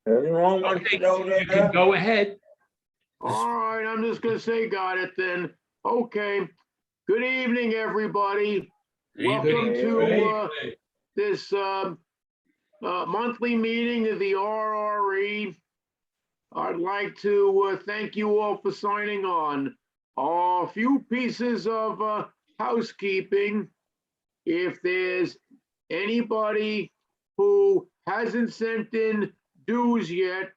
Nothing wrong with Okay, it over you can there. go ahead. All right, I'm just gonna say got it then. Okay. Good evening, everybody. Welcome to this monthly meeting of the NYRRE. I'd like to thank you all for signing on. A few pieces of housekeeping. If there's anybody who hasn't sent in dues yet,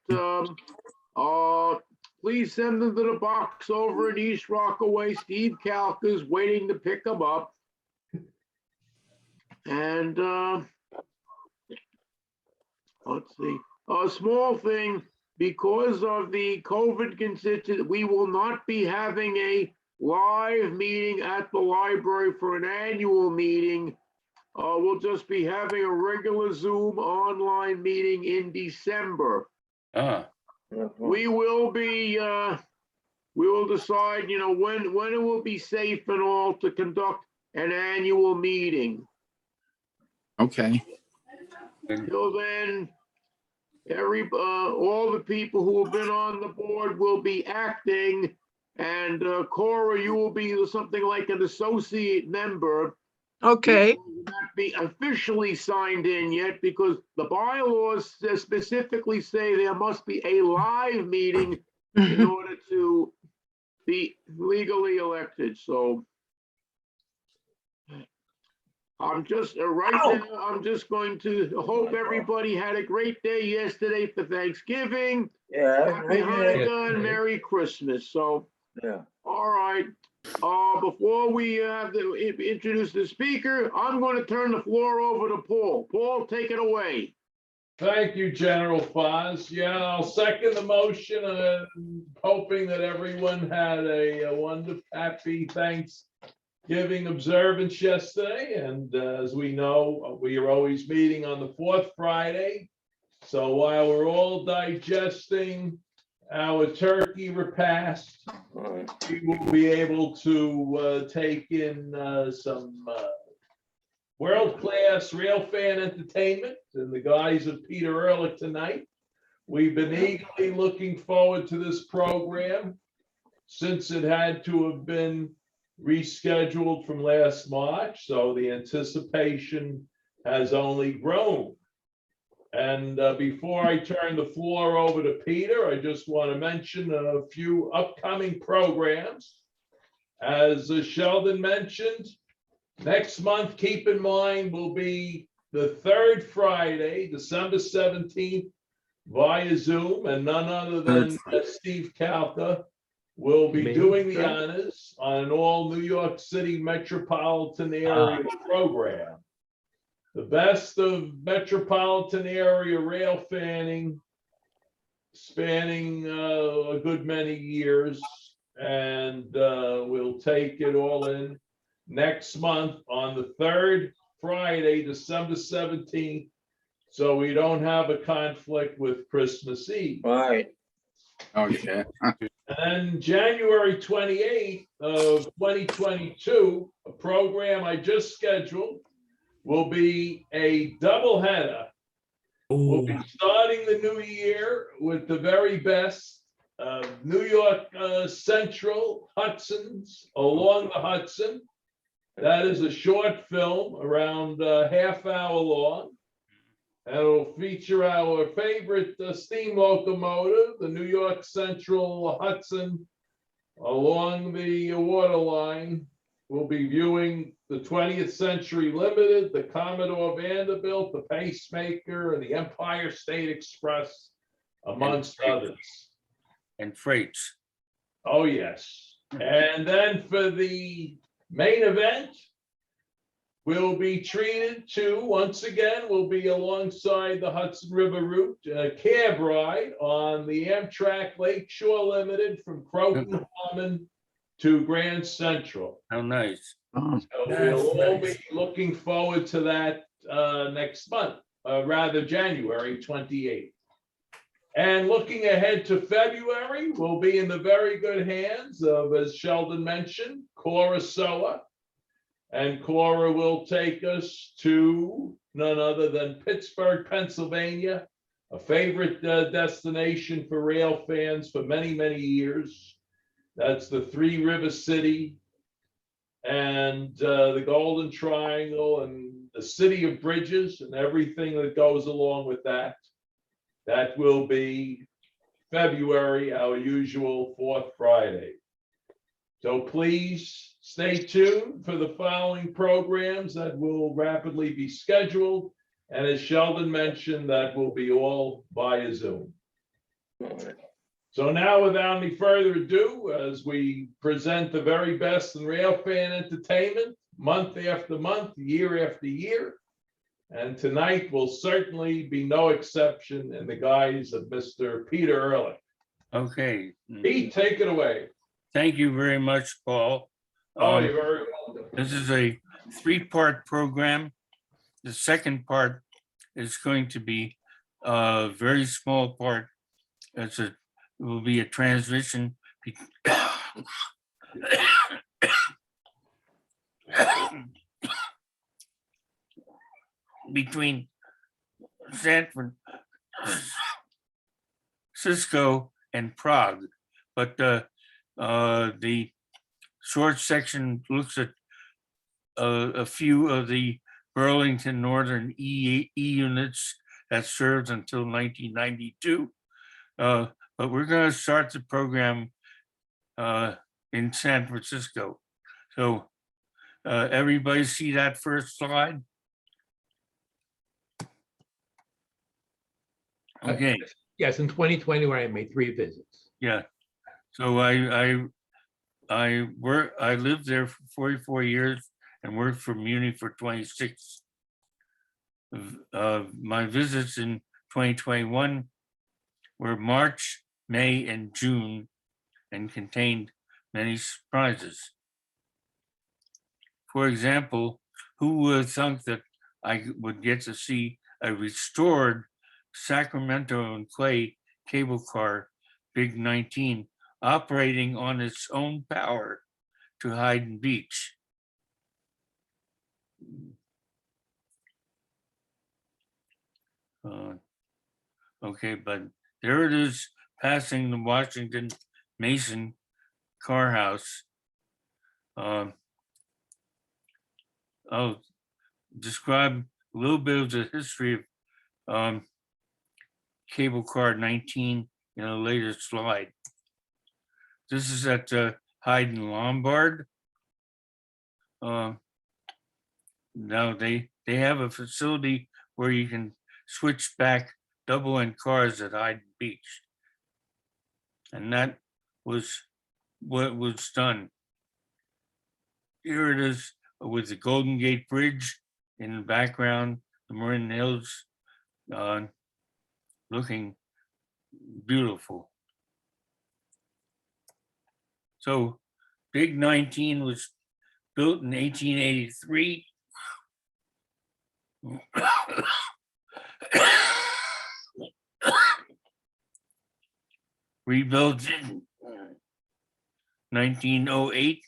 please send them to the box over at East Rockaway. Steve Kalka's waiting to pick them up. And let's see, a small thing, because of the COVID constitution, we will not be having a live meeting at the library for an annual meeting. We'll just be having a regular Zoom online meeting in December. We will be, we will decide, you know, when it will be safe and all to conduct an annual meeting. Okay. Till then, all the people who have been on the board will be acting, and Cora, you will be something like an associate member. Okay. You will not be officially signed in yet because the bylaws specifically say there must be a live meeting in order to be legally elected. So I'm just right now, I'm just going to hope everybody had a great day yesterday for Thanksgiving. Yeah. Happy Hanukkah and Merry Christmas. So, Yeah. all right. Before we have to introduce the speaker, I'm going to turn the floor over to Paul. Paul, take it away. Thank you, General Foz. Yeah, I'll second the motion, hoping that everyone had a wonderful, happy Thanksgiving observance yesterday. And as we know, we are always meeting on the fourth Friday. So while we're all digesting our turkey repast, we will be able to take in some world-class rail fan entertainment in the guise of Peter Ehrlich tonight. We've been eagerly looking forward to this program since it had to have been rescheduled from last March, so the anticipation has only grown. And before I turn the floor over to Peter, I just want to mention a few upcoming programs. As Sheldon mentioned, next month, keep in mind, will be the third Friday, December 17th, via Zoom, and none other than Steve Kalka will be doing the honors on an all New York City metropolitan area program. The best of metropolitan area rail fanning, spanning a good many years, and we'll take it all in next month on the third Friday, December 17th, so we don't have a conflict with Christmas Eve. Right. Okay. And January 28th of 2022, a program I just scheduled will be a doubleheader. We'll be starting the new year with the very best New York Central Hudson's Along the Hudson. That is a short film around half hour long. And it'll feature our favorite steam locomotive, the New York Central Hudson, along the waterline. We'll be viewing the 20th Century Limited, the Commodore Vanderbilt, the Pacemaker, and the Empire State Express, amongst others. And freights. Oh, yes. And then for the main event, we'll be treated to, once again, we'll be alongside the Hudson River route, a cab ride on the Amtrak Lakeshore Limited from Croton Common to Grand Central. How nice. So we'll all be looking forward to that next month, rather January 28th. And looking ahead to February, we'll be in the very good hands of, as Sheldon mentioned, Cora Soa. And Cora will take us to none other than Pittsburgh, Pennsylvania, a favorite destination for rail fans for many, many years. That's the Three River City and the Golden Triangle and the City of Bridges and everything that goes along with that. That will be February, our usual fourth Friday. So please stay tuned for the following programs that will rapidly be scheduled. And as Sheldon mentioned, that will be all via Zoom. So now, without any further ado, as we present the very best in railfan entertainment, month after month, year after year, and tonight will certainly be no exception in the guise of Mr. Peter Ehrlich. Okay. Pete, take it away. Thank you very much, Paul. Oh, you're very welcome. This is a 3-part program. The second part is going to be a very small part. It will be a transmission between San Francisco and Prague, but the short section looks at a few of the Burlington Northern E units that served until 1992. But we're going to start the program in San Francisco. So everybody see that first slide? Okay. Yes, in 2020, where I made 3 visits. Yeah. So I lived there for 44 years and worked for Muni for 26. My visits in 2021 were March, May, and June, and contained many surprises. For example, who would have thunk that I would get to see a restored Sacramento and Clay cable car, Big 19, operating on its own power to Hayden Beach. Okay, but there it is, passing the Washington Mason car house. I'll describe a little bit of the history of cable car 19 in a later slide. This is at Hayden Lombard. Now they have a facility where you can switch back double-end cars at Hayden Beach. And that was what was done. Here it is with the Golden Gate Bridge in the background, the Marin Hills, looking beautiful. So Big 19 was built in 1883. Rebuilt in 1908.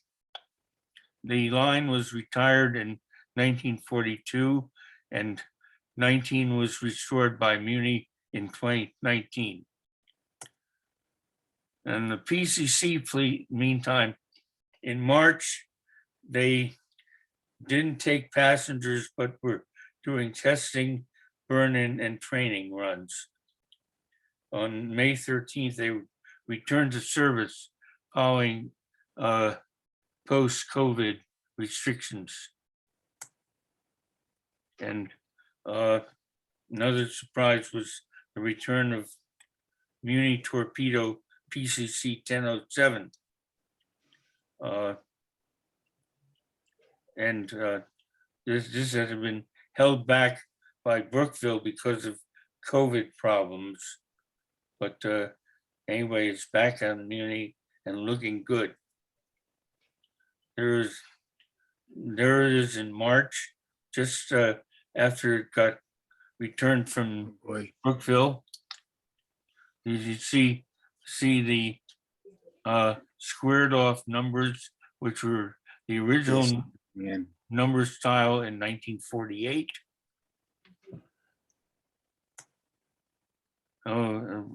The line was retired in 1942, and 19 was restored by Muni in 2019. And the PCC fleet, meantime, in March, they didn't take passengers, but were doing testing, burn-in, and training runs. On May 13th, they returned to service following post-COVID restrictions. And another surprise was the return of Muni Torpedo PCC 1007. This has been held back by Brookville because of COVID problems. But anyway, it's back on Muni and looking good. There it is in March, just after it got returned from Brookville. You see the squared off numbers, which were the original number style in 1948. Here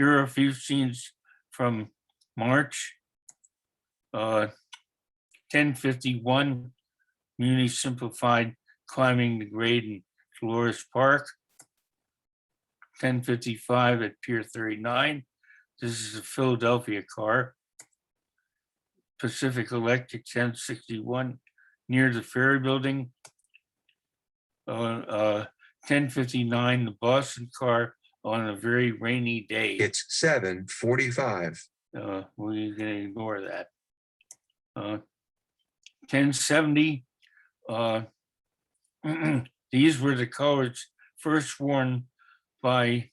are a few scenes from March. 1051, Muni simplified climbing the grade in Dolores Park. 1055 at Pier 39. This is a Philadelphia car. Pacific Electric 1061 near the Ferry Building. 1059, the Boston car on a very rainy day. It's 7:45. We're gonna ignore that. 1070, these were the colors first worn by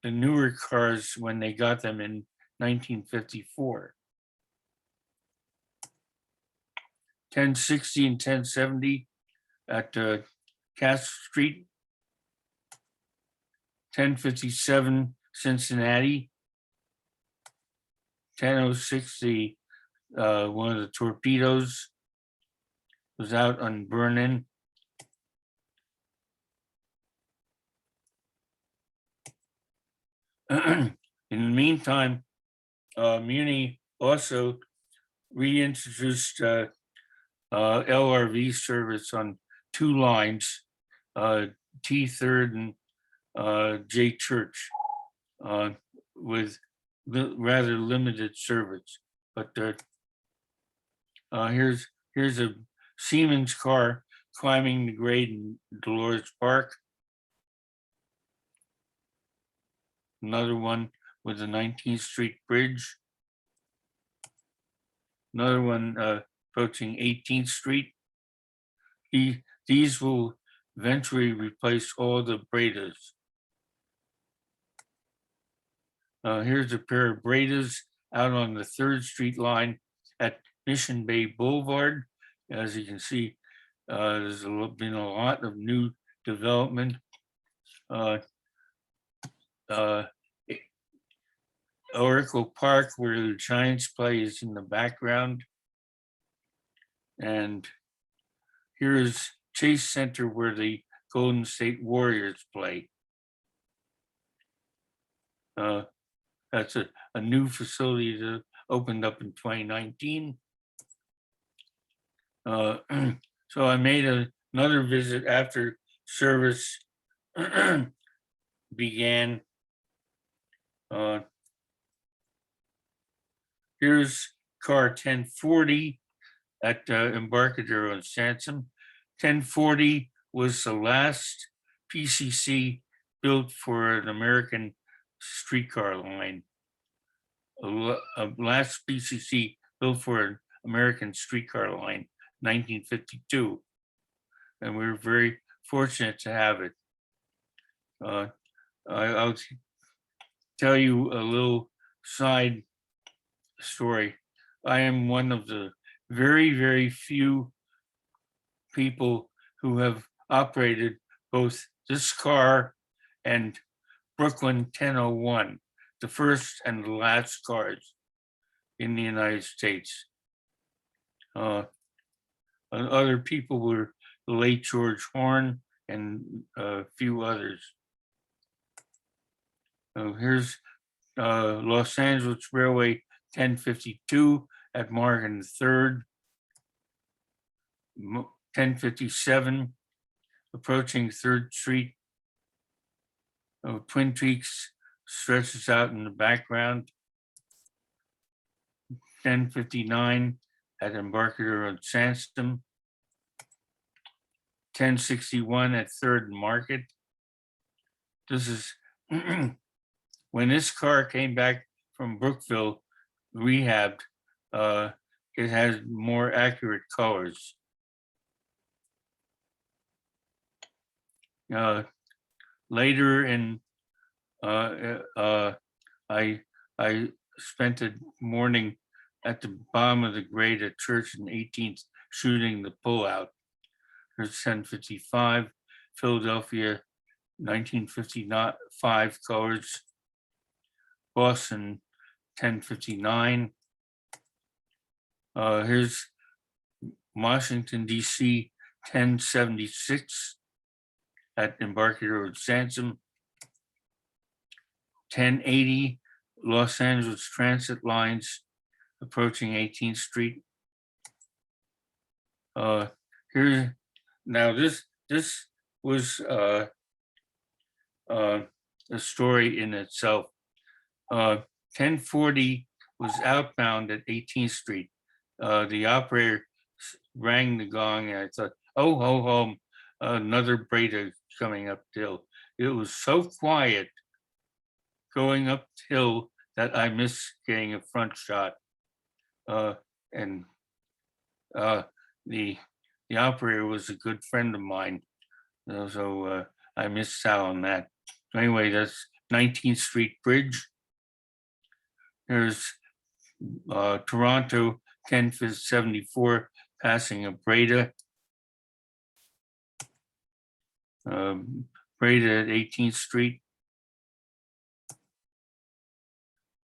the newer cars when they got them in 1954. 1060 and 1070 at Cass Street. 1057 Cincinnati. 1006 the one of the torpedoes was out on burn-in. In the meantime, Muni also reintroduced LRV service on 2 lines, T3rd and J Church, with rather limited service. But here's a Siemens car climbing the grade in Dolores Park. Another one with the 19th Street Bridge. Another one approaching 18th Street. These will eventually replace all the Bredas. Here's a pair of Bredas out on the 3rd Street line at Mission Bay Boulevard. As you can see, there's been a lot of new development. Oracle Park, where the Giants play, is in the background. And here's Chase Center, where the Golden State Warriors play. That's a new facility that opened up in 2019. So I made another visit after service began. Here's car 1040 at Embarcadero and Sansom. 1040 was the last PCC built for an American streetcar line. Last PCC built for an American streetcar line, 1952. And we were very fortunate to have it. I'll tell you a little side story. I am one of the very, very few people who have operated both this car and Brooklyn 1001, the first and the last cars in the United States. Other people were the late George Horn and a few others. Here's Los Angeles Railway 1052 at Morgan III. 1057 approaching 3rd Street. Twin Peaks stretches out in the background. 1059 at Embarcadero and Sansom. 1061 at 3rd and Market. This is when this car came back from Brookville rehabbed, it has more accurate colors. Later in, I spent a morning at the bottom of the grade at Church and 18th shooting the pullout. Here's 1055, Philadelphia, 1955 colors. Boston, 1059. Here's Washington, D.C., 1076 at Embarcadero and Sansom. 1080 Los Angeles Transit lines approaching 18th Street. Here, now this was a story in itself. 1040 was outbound at 18th Street. The operator rang the gong, and I thought, oh, ho, ho, another Breda coming uphill. It was so quiet going uphill that I missed getting a front shot. And the operator was a good friend of mine. So I missed out on that. So anyway, that's 19th Street Bridge. There's Toronto 1074 passing a Breda. Breda at 18th Street.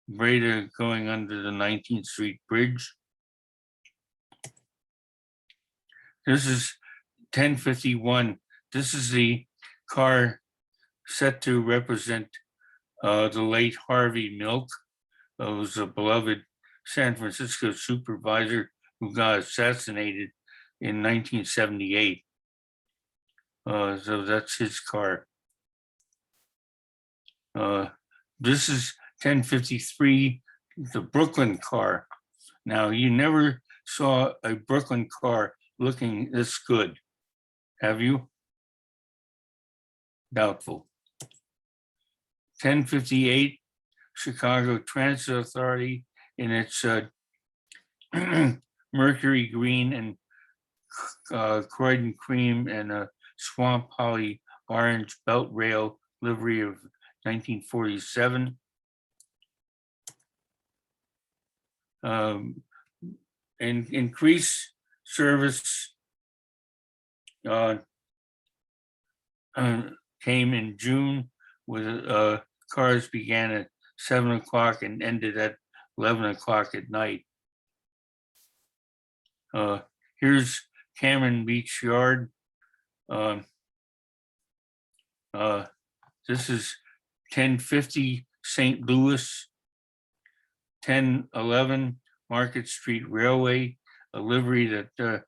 Breda going under the 19th Street Bridge. This is 1051. This is the car set to represent the late Harvey Milk, who was a beloved San Francisco supervisor who got assassinated in 1978. So that's his car. This is 1053, the Brooklyn car. Now, you never saw a Brooklyn car looking this good, have you? Doubtful. 1058, Chicago Transit Authority in its Mercury Green and Croydon Cream and a Swamp Holly Orange belt rail livery of 1947. And increased service came in June with cars began at 7 o'clock and ended at 11 o'clock at night. Here's Cameron Beach Yard. This is 1050 St. Louis, 1011 Market Street Railway, a livery that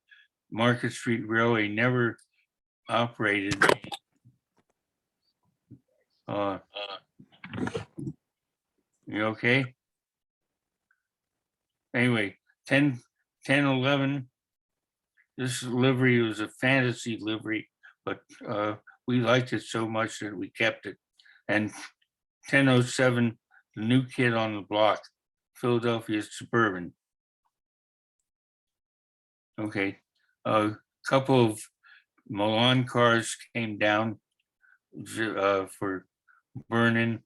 Market Street Railway never operated. You okay? Anyway, 1011, this livery was a fantasy livery, but we liked it so much that we kept it. And 1007, the new kid on the block, Philadelphia Suburban. Okay, a couple of Milan cars came down for burn-in.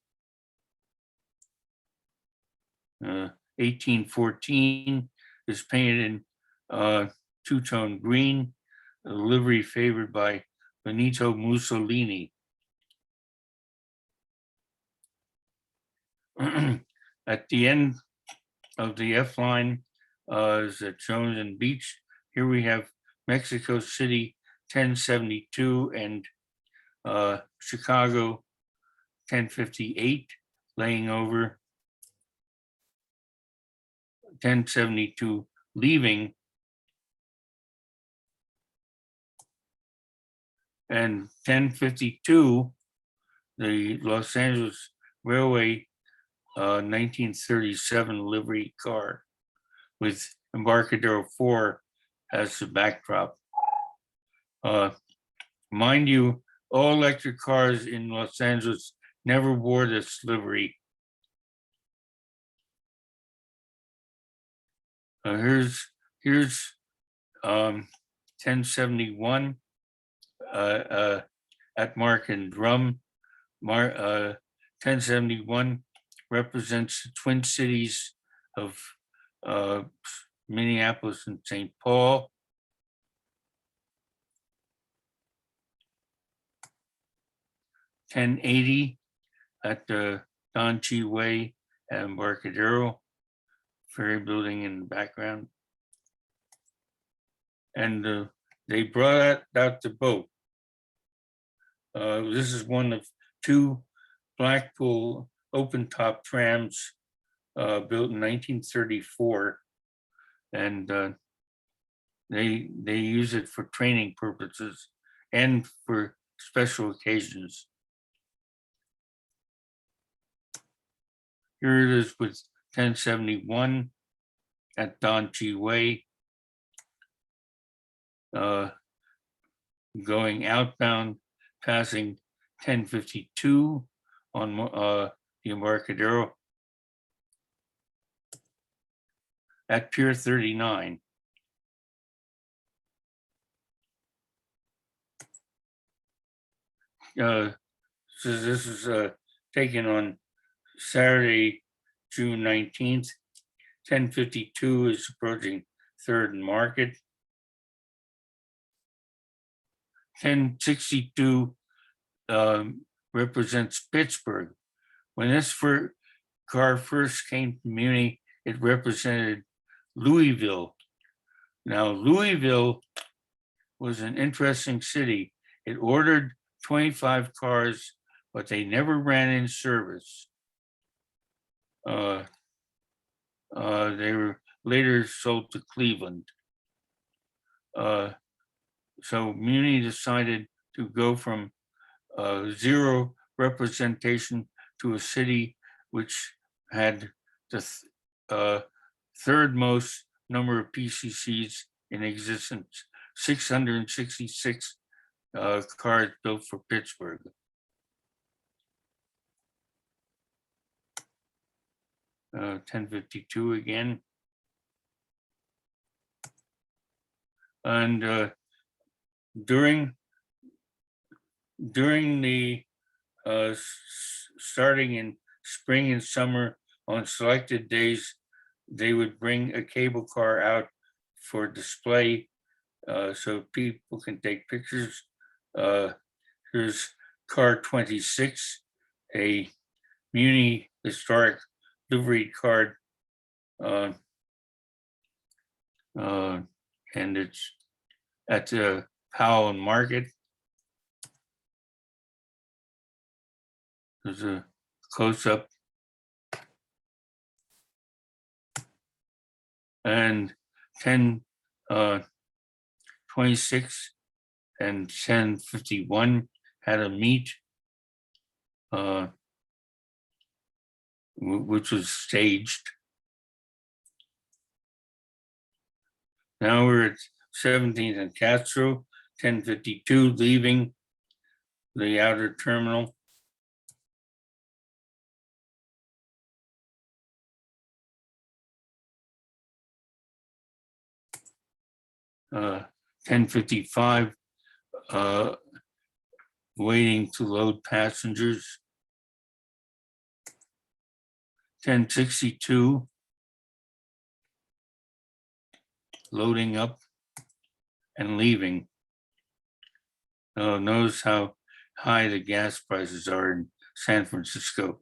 1814 is painted in two-tone green, a livery favored by Benito Mussolini. At the end of the F line is at Jones and Beach. Here we have Mexico City 1072 and Chicago 1058 laying over. 1072 leaving. And 1052, the Los Angeles Railway 1937 livery car with Embarcadero 4 as the backdrop. Mind you, all electric cars in Los Angeles never wore this livery. Here's 1071 at Mark and Drum. 1071 represents the Twin Cities of Minneapolis and St. Paul. $10.80 at the Don Chi Way at Embarcadero, ferry building in the background. And they brought out the boat. This is one of two Blackpool open-top trams built in 1934, and they use it for training purposes and for special occasions. Here it is with 1071 at Don Chi Way, going outbound, passing 1052 on the Embarcadero at Pier 39. So this is taken on Saturday, June 19th. 1052 is approaching 3rd and Market. 1062 represents Pittsburgh. When this car first came to Muni, it represented Louisville. Now, Louisville was an interesting city. It ordered 25 cars, but they never ran in service. They were later sold to Cleveland. So Muni decided to go from zero representation to a city which had the third most number of PCCs in existence, 666 cars built for Pittsburgh. Uh, 1052 again. And during the starting in spring and summer, on selected days, they would bring a cable car out for display so people can take pictures. Here's car 26, a Muni historic livery card, and it's at the Powell Market. There's a close-up. And 1026 and 1051 had a meet, which was staged. Now we're at 17th and Castro, 1052, leaving the outer terminal. Uh, 1055, waiting to load passengers. 1062, loading up and leaving. Notice how high the gas prices are in San Francisco.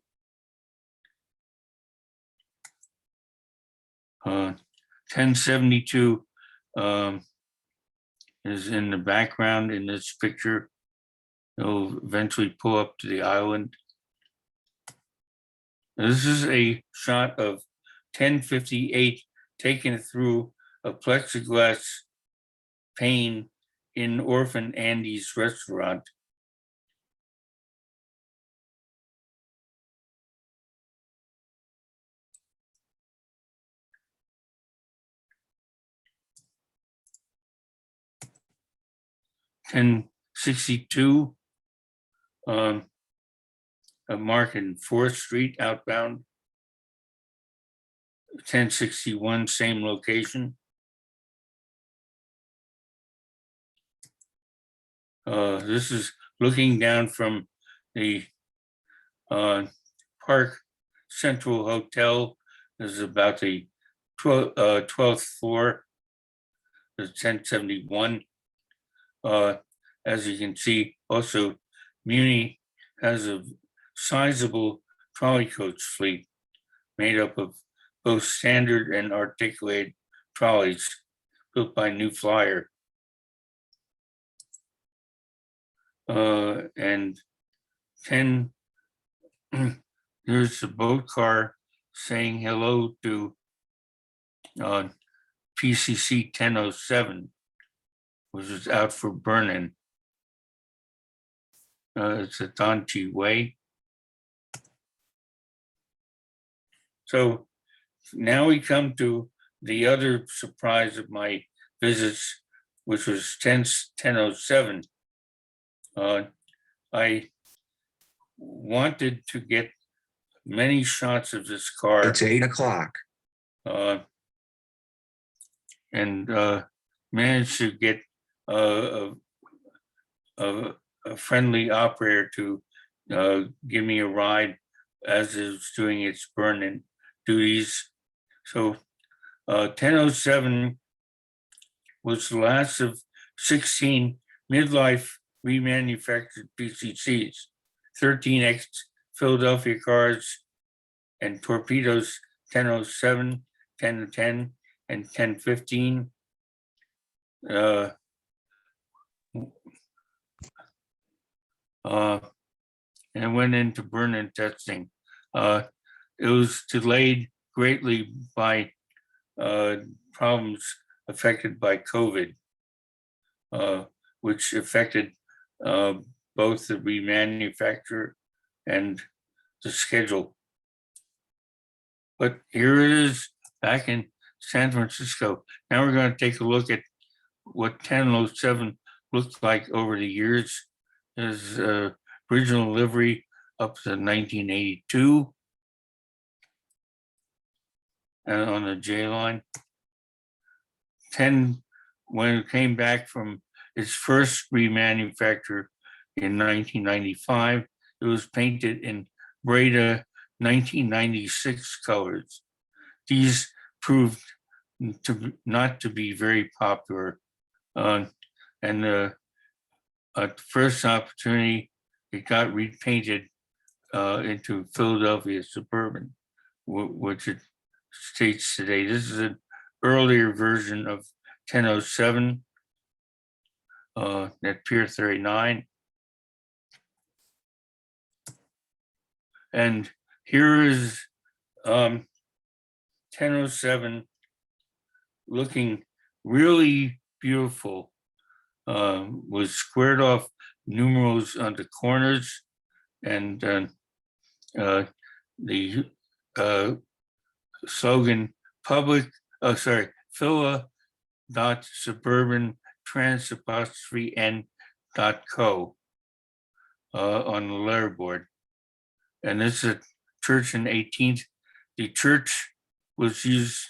1072 is in the background in this picture. It'll eventually pull up to the island. This is a shot of 1058 taken through a plexiglass pane in Orphan Andy's restaurant. $10.62, a market in 4th Street outbound. 1061, same location. This is looking down from the Park Central Hotel. This is about the 12th floor. It's 1071. As you can see, also Muni has a sizable trolley coach fleet made up of both standard and articulated trolleys built by New Flyer. And There's a boat car saying hello to PCC 1007, which is out for burning. It's a Donchi Way. So now we come to the other surprise of my visits, which was 1007. I wanted to get many shots of this car. It's 8 o'clock. And managed to get a friendly operator to give me a ride as it was doing its burn-in duties. So 1007 was the last of 16 midlife remanufactured PCCs, 13 ex-Philadelphia cars and torpedoes 1007, 1010, and 1015. And went into burn-in testing. It was delayed greatly by problems affected by COVID, which affected both the remanufacture and the schedule. But here it is back in San Francisco. Now we're going to take a look at what 1007 looked like over the years. There's original livery up to 1982 and on the J line. 10, when it came back from its first remanufacture in 1995, it was painted in Breda 1996 colors. These proved not to be very popular. And at the first opportunity, it got repainted into Philadelphia Suburban, which it states today. This is an earlier version of 1007 at Pier 39. And here is 1007 looking really beautiful, with squared off numerals on the corners, and the slogan Phila.suburban.trans.n.co on the letterboard. And this is a church in 18th. The church was used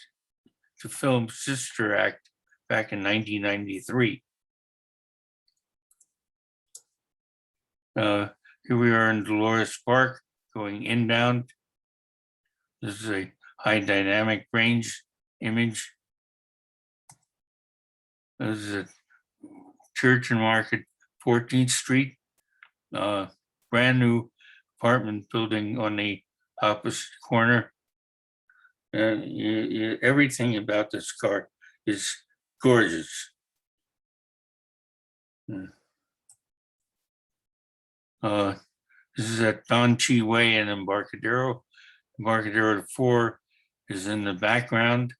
to film Sister Act back in 1993. Here we are in Dolores Park going inbound. This is a high dynamic range image. This is a Church and Market, 14th Street, brand new apartment building on the opposite corner. Everything about this car is gorgeous. This is at Don Chi Way in Embarcadero. Embarcadero 4 is in the background.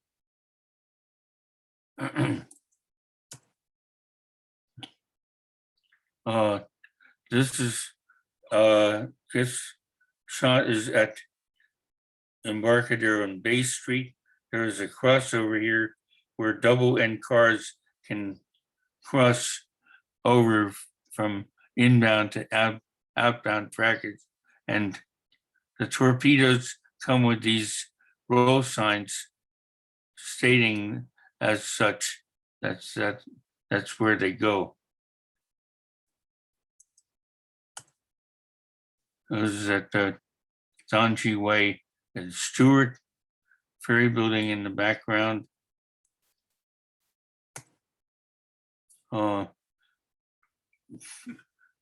This shot is at Embarcadero and Bay Street. There is a crossover here where double end cars can cross over from inbound to outbound trackage, and the torpedoes come with these roll signs stating as such. That's where they go. This is at Don Chi Way and Stewart, ferry building in the background.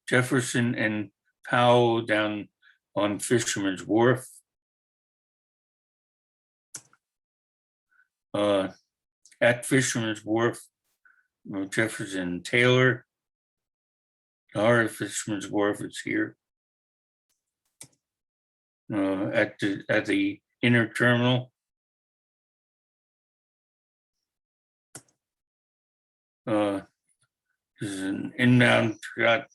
Jefferson and Powell down on Fisherman's Wharf. At Fisherman's Wharf, Jefferson and Taylor. Our Fisherman's Wharf is here. at the inner terminal. This is an inbound shot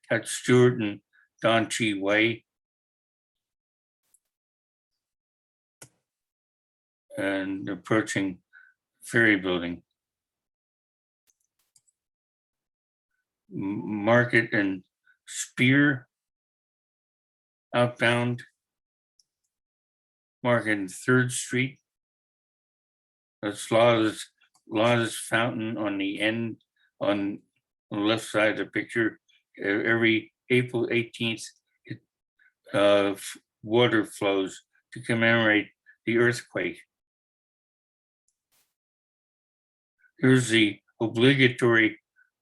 at Stewart and Don Chi Way. And approaching Ferry Building. Market and Spear outbound. Market and 3rd Street. That's Lawless Fountain on the end, on the left side of the picture. Every April 18th, water flows to commemorate the earthquake. Here's the obligatory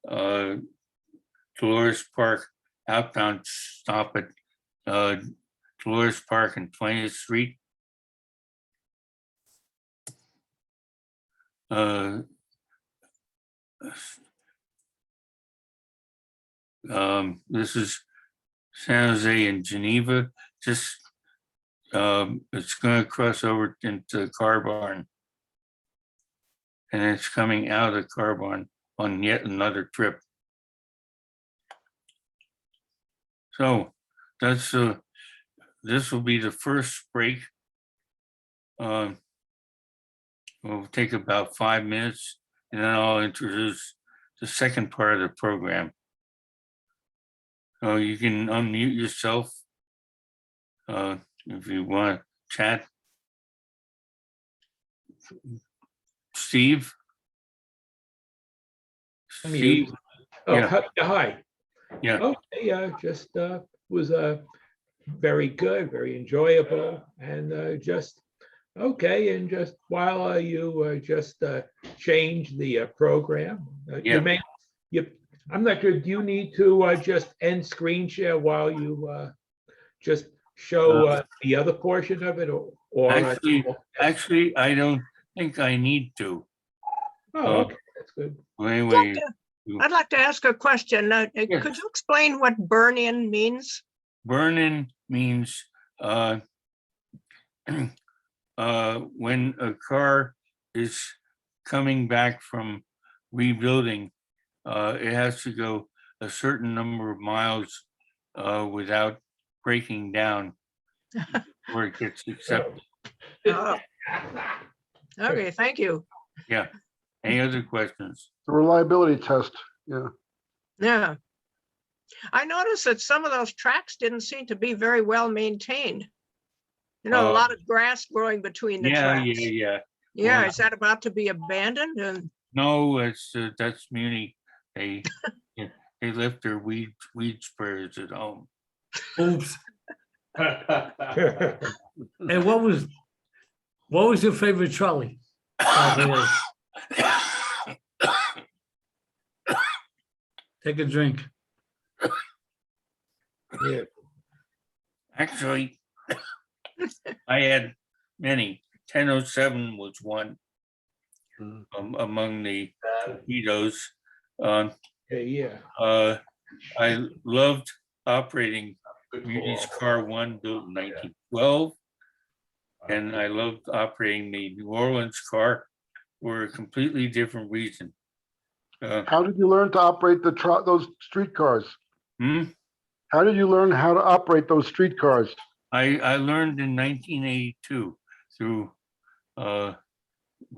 Dolores Park outbound stop at Dolores Park and 20th Street. This is San Jose and Geneva. Just it's going to cross over into the car barn. And it's coming out of the car barn on yet another trip. So that's this will be the first break. We'll take about 5 minutes, and then I'll introduce the second part of the program. So you can unmute yourself if you want to chat. Steve? Unmute. Steve? Oh, Yeah. hi. Yeah. Okay, just was very good, very enjoyable, and just okay. And just while you just change the program, Yeah. I'm not sure. Do you need to just end screen share while you just show the other portion of it, or Actually, I don't think I need to. Oh, okay, that's good. Anyway, I'd like to ask a question. Could you explain what burn-in means? burn-in means when a car is coming back from rebuilding, it has to go a certain number of miles without breaking down before it gets accepted. Oh. Okay, thank you. Yeah. Any other questions? The reliability test, yeah. Yeah. I noticed that some of those tracks didn't seem to be very well maintained. You know, a lot of grass growing between the tracks. Yeah. Yeah, Well, is that about to be abandoned? And no, it's that's Muni. They they left their weed sprayers at home. Oops. And what was your favorite trolley? Take a drink. Yeah. Actually, I had many. 1007 was one among the torpedoes. Yeah. I loved operating Muni's Car 1 built in 1912, and I loved operating the New Orleans car for a completely different reason. How did you learn to operate those streetcars? Hmm? How did you learn how to operate those streetcars? I learned in 1982 through a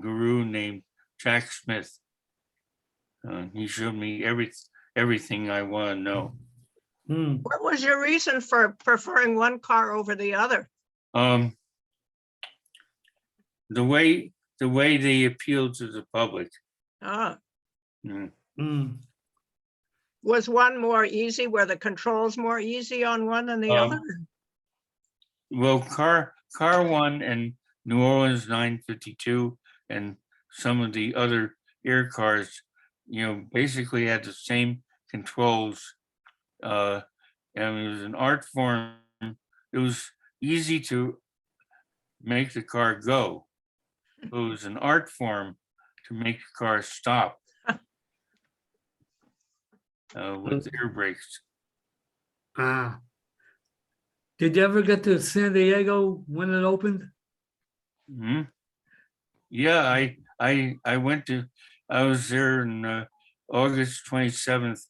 guru named Jack Smith. He showed me everything I want to know. what was your reason for preferring one car over the other? The way they appeal to the public. Ah, Mm. was one more easy? Were the controls more easy on one than the other? Well, car 1 and New Orleans 952 and some of the other air cars, basically had the same controls. And it was an art form. It was easy to make the car go. It was an art form to make the car stop with air brakes. Did you ever get to San Diego when it opened? Hmm. Yeah, I went to, I was there in August 27th,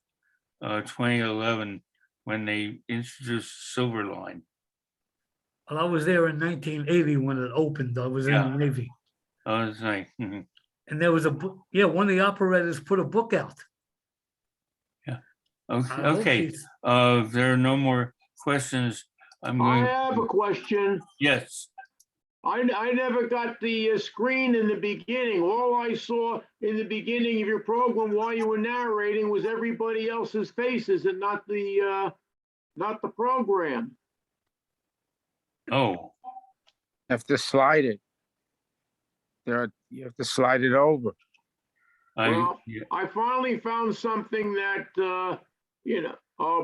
2011, when they introduced Silver Line. Well, I was there in 1980 when it opened. I was in Yeah. the Navy. Oh, it's nice. Mhm. And there was a book, yeah, one of the operators put a book out. Okay, I hope okay. she's- If there are no more questions, I'm I going, have a question. yes, I never got the screen in the beginning. All I saw in the beginning of your program while you were narrating was everybody else's faces and not the program. oh, Have to slide it. You have to slide it over. Well, yeah, I finally found something that,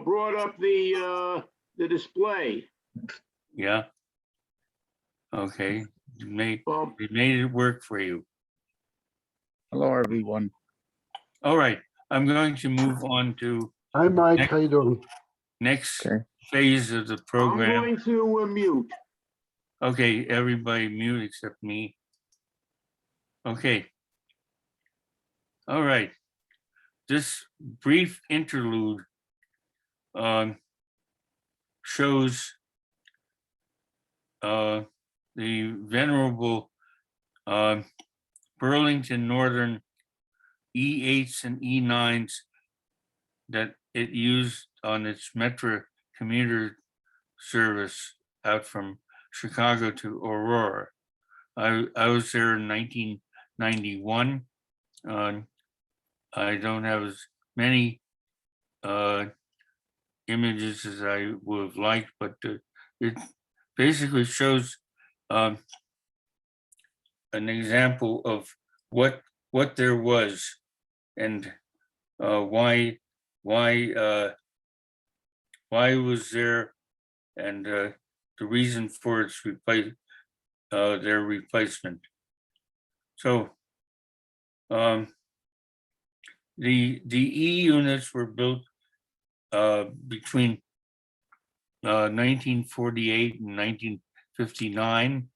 brought up the display. yeah. Okay, Well, they made it work for you. Hello, everyone. All right, I'm going to move on to Hi, Mike, how you doing? next Okay. phase of the I'm program. going to mute. Okay, everybody mute except me. Okay. All right. This brief interlude shows the venerable Burlington Northern E8s and E9s that it used on its Metro commuter service out from Chicago to Aurora. I was there in 1991. I don't have as many images as I would have liked, but it basically shows an example of what there was and why it was there, and the reason for its their replacement. So the E units were built between 1948 and 1959,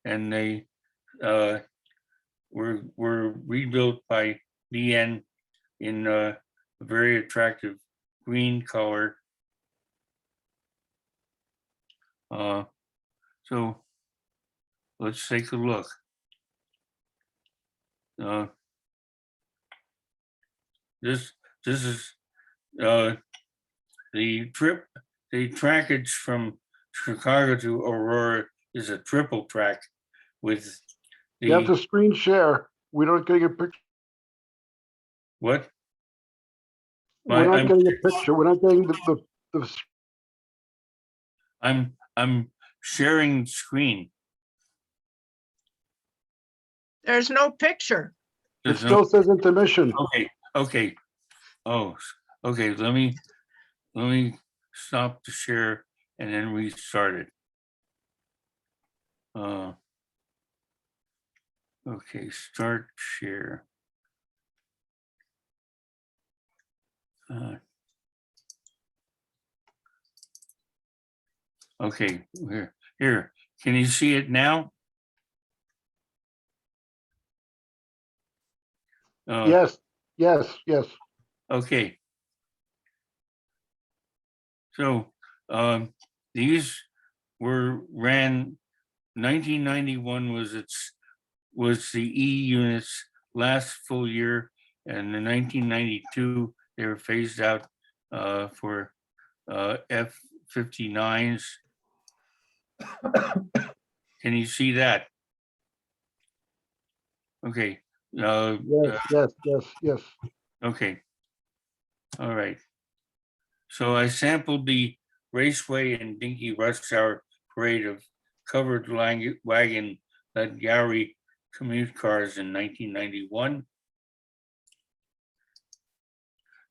and they were rebuilt by BN in a very attractive green color. So let's take a look. This is the trackage from Chicago to Aurora is a triple track with You have the, to screen share. We don't getting a picture. what? We're not I'm getting a picture. We're not getting the I'm sharing screen. There's no picture. It There's still says intermission. okay. Oh, okay. Let me stop the share and then restart it. Okay, start share. Okay, here. Can you see it now? Yes, yes. Okay. So these ran 1991 was the E unit's last full year, and in 1992 they were phased out for F-59s. Can you see that? Okay. Yes. Okay. All right. So I sampled the Raceway and Dinky Rush Hour parade of covered wagon led gallery commute cars in 1991.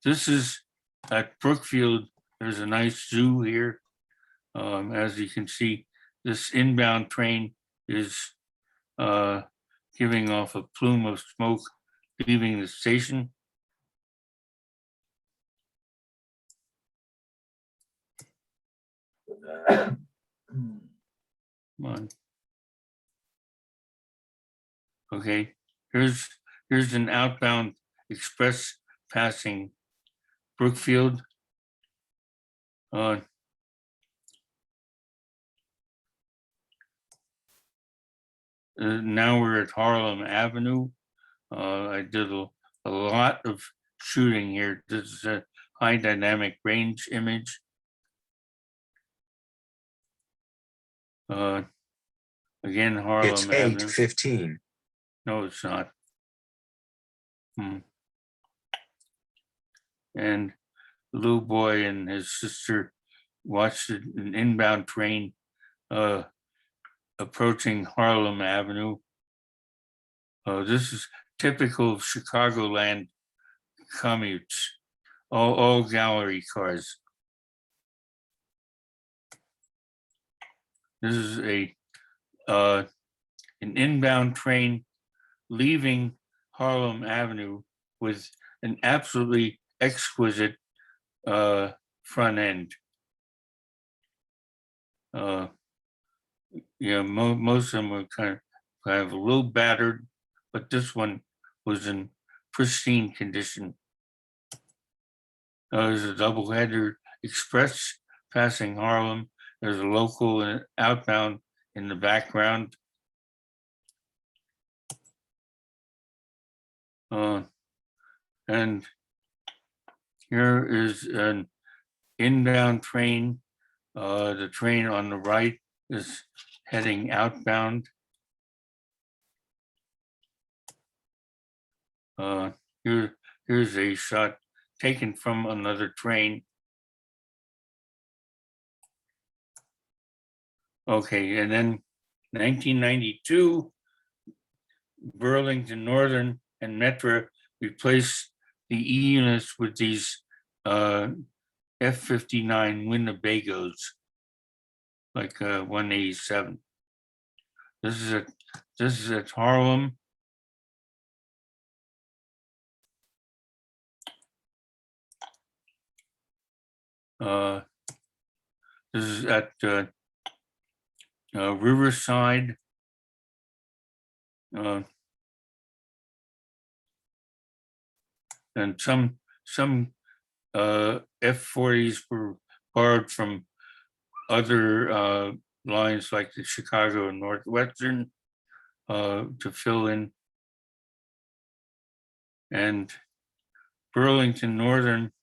This is at Brookfield. There's a nice zoo here. As you can see, this inbound train is giving off a plume of smoke leaving the station. Come on. Okay, here's an outbound express passing Brookfield. Now we're at Harlem Avenue. I did a lot of shooting here. This is a high dynamic range image. Again, It's Harlem Avenue. 8:15. No, it's not. And the little boy and his sister watched an inbound train approaching Harlem Avenue. This is typical of Chicagoland commutes, all gallery cars. This is an inbound train leaving Harlem Avenue with an absolutely exquisite front end. Most of them were kind of a little battered, but this one was in pristine condition. There's a double-header express passing Harlem. There's a local and outbound in the background. And here is an inbound train. The train on the right is heading outbound. Here's a shot taken from another train. Okay, and then 1992, Burlington Northern and NYRRE replaced the E units with these F-59 Winnebagos, like 187. This is at Harlem. This is at Riverside. And some F-40s were borrowed from other lines like the Chicago and Northwestern to fill in. And Burlington Northern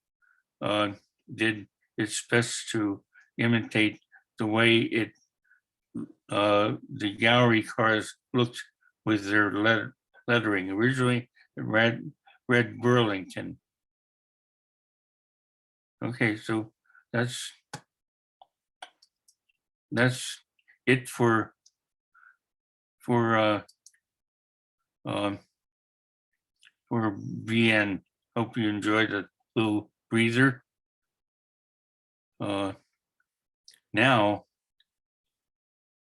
did its best to imitate the way the gallery cars looked with their lettering. Originally, it read Burlington. Okay, so that's it for BN. Hope you enjoyed a little breather. Now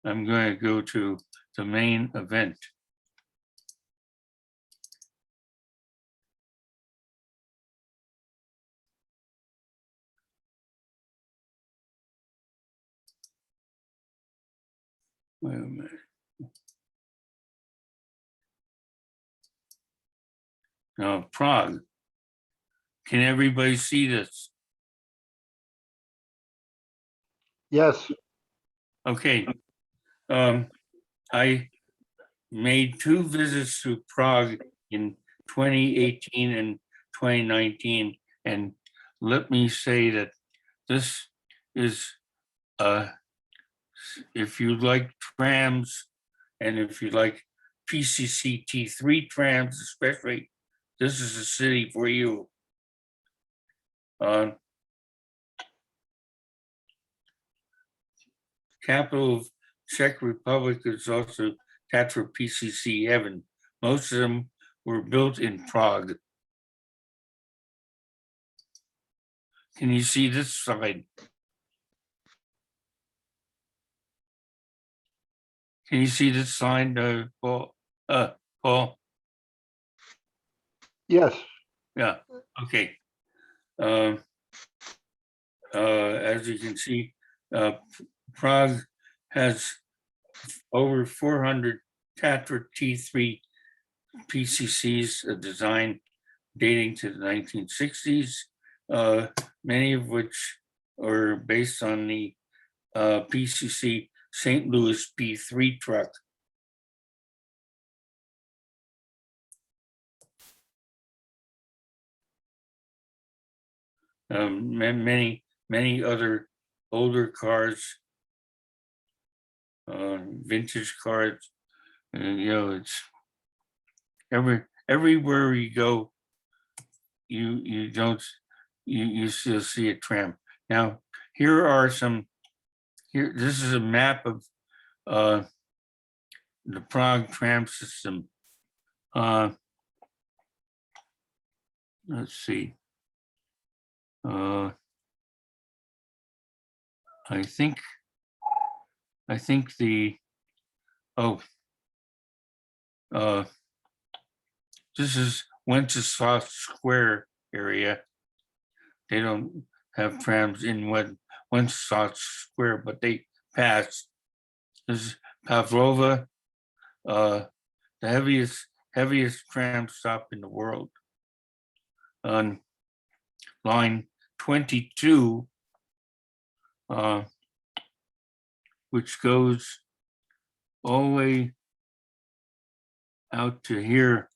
I'm going to go to the main event. Wait a minute. Now, Prague. Can everybody see this? Yes, Okay. I made 2 visits to Prague in 2018 and 2019, and let me say that this is if you like trams and if you like PCC T3 trams especially, this is a city for you. Capital of Czech Republic is also Tatra PCC heaven. Most of them were built in Prague. Can you see this slide? Can you see this slide, Paul? Paul? yes, Yeah, okay. As you can see, Prague has over 400 Tatra T3 PCCs, a design dating to the 1960s, many of which are based on the PCC St. Louis P3 truck. Many other older cars, vintage cars, you know, it's everywhere you go, you still see a tram. Now, here are some, this is a map of the Prague tram system. Let's see. I think the, this is Wenceslas Square area. They don't have trams in Wenceslas Square, but they pass. This is Pavlova, the heaviest tram stop in the world. On line 22, which goes all the way out to here,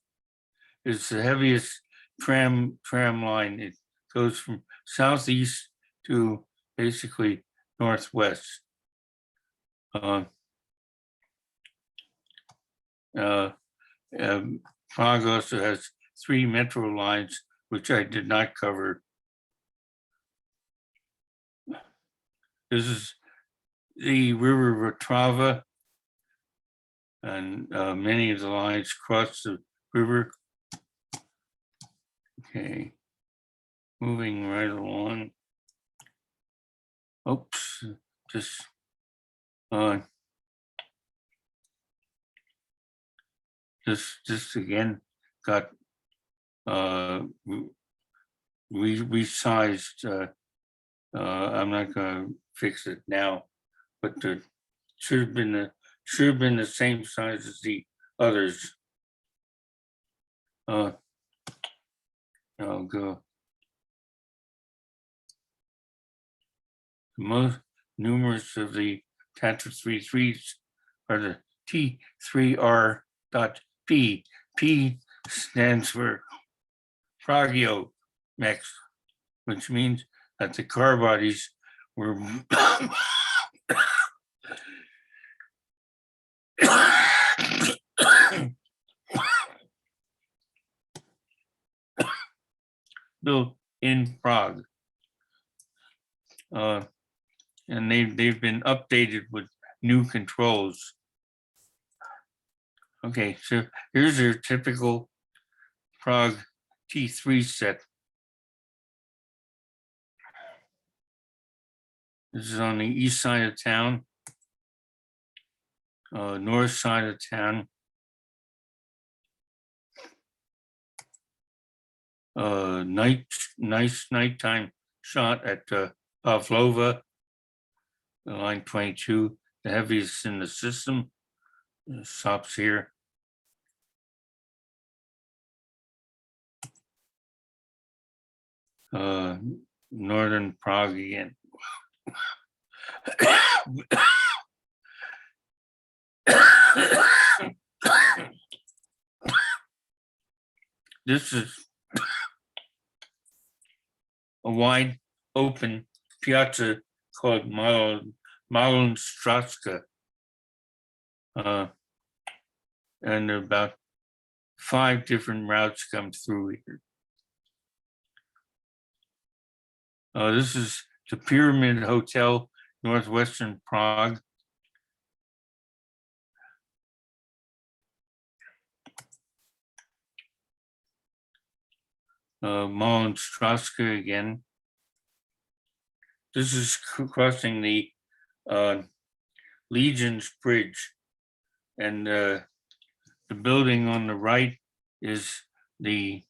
is the heaviest tram line. It goes from southeast to basically northwest. Prague also has 3 metro lines, which I did not cover. This is the river Vltava, and many of the lines cross the river. Okay, moving right along. Oops, just this again got resized. I'm not going to fix it now, but it should have been the same size as the others. I'll go. The most numerous of the Tatra 33s are the T3R.P. P stands for Pragio Mex, which means that the car bodies were built in Prague. And they've been updated with new controls. Okay, so here's your typical Prague T3 set. This is on the east side of town, north side of town. Nice nighttime shot at Pavlova, line 22, the heaviest in the system. Stops here. Northern Prague again. This is a wide open piazza called Malunstraska. And about 5 different routes come through here. This is the Pyramid Hotel, northwestern Prague. Malunstraska again. This is crossing the Legion's Bridge, and the building on the right is the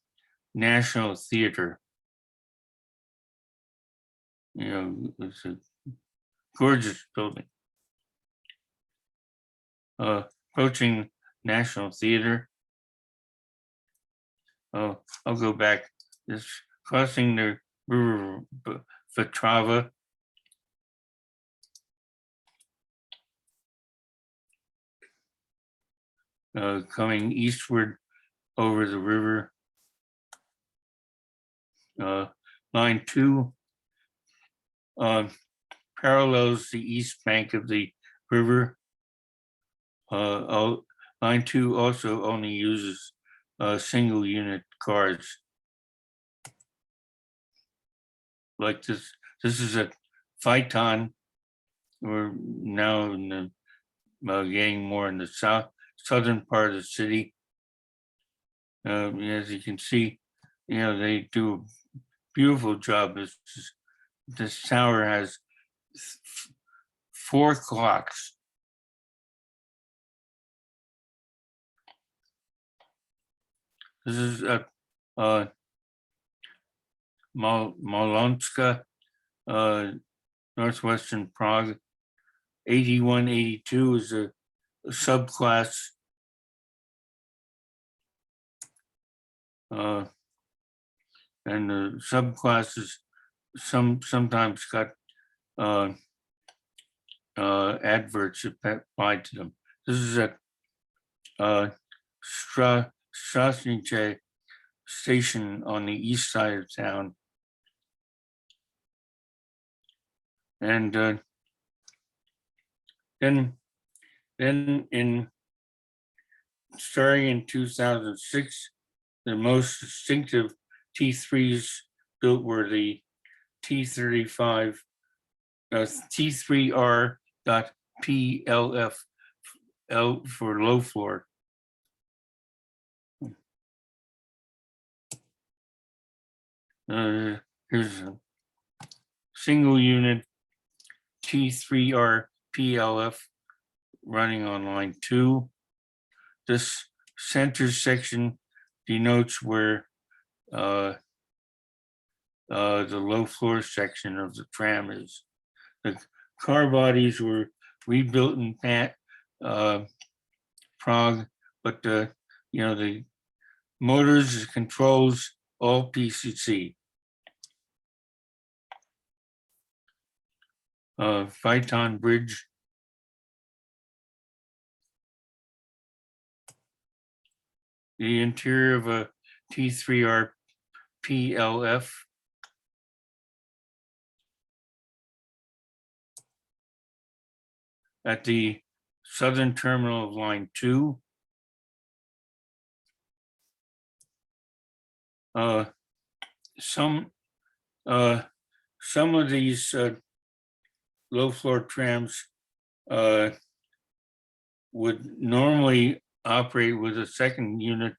National Theater. You know, it's a gorgeous building. approaching National Theater. Oh, I'll go back. It's crossing the river Vtrava. Coming eastward over the river. Line 2 parallels the east bank of the river. Line 2 also only uses single unit cars. Like this is a Phaeton. We're now in the getting more in the southern part of the city. As you can see, they do a beautiful job. This tower has 4 clocks. This is Malonska, northwestern Prague. 8182 is a subclass. And the subclasses sometimes got adverts applied to them. This is a Strasnice station on the east side of town. And then starting in 2006, the most distinctive T3s built were the T35, T3R.PLF for low floor. Here's a single unit T3R.PLF running on line 2. This center section denotes where the low floor section of the tram is. The car bodies were rebuilt in Prague, but the motors and controls all PCC. Phaeton bridge. The interior of a T3R PLF. At the southern terminal of line 2. Some of these low floor trams would normally operate with a second unit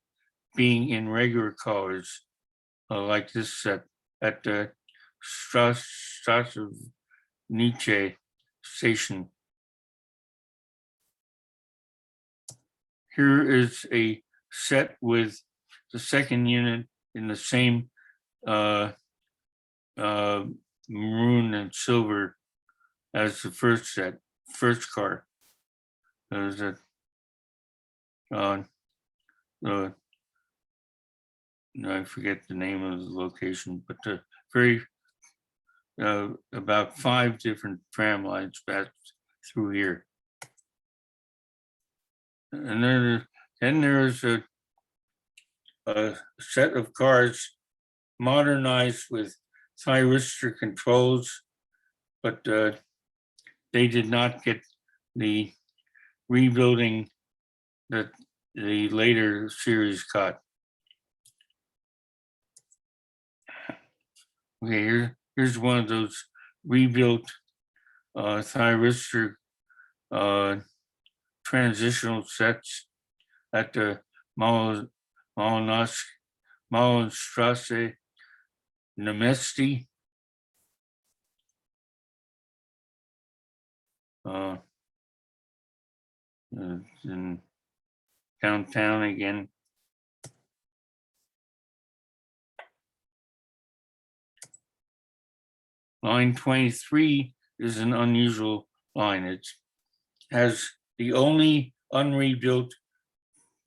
being in regular colors, like this set at the Strasnice station. Here is a set with the second unit in the same maroon and silver as the first car. There's I forget the name of the location, but about 5 different tram lines pass through here. And then there's a set of cars modernized with thyristor controls, but they did not get the rebuilding that the later series got. Okay, here's one of those rebuilt thyristor transitional sets at the Mahlenstrasse, Nemesti. In downtown again. Line 23 is an unusual line. It has the only unrebuilt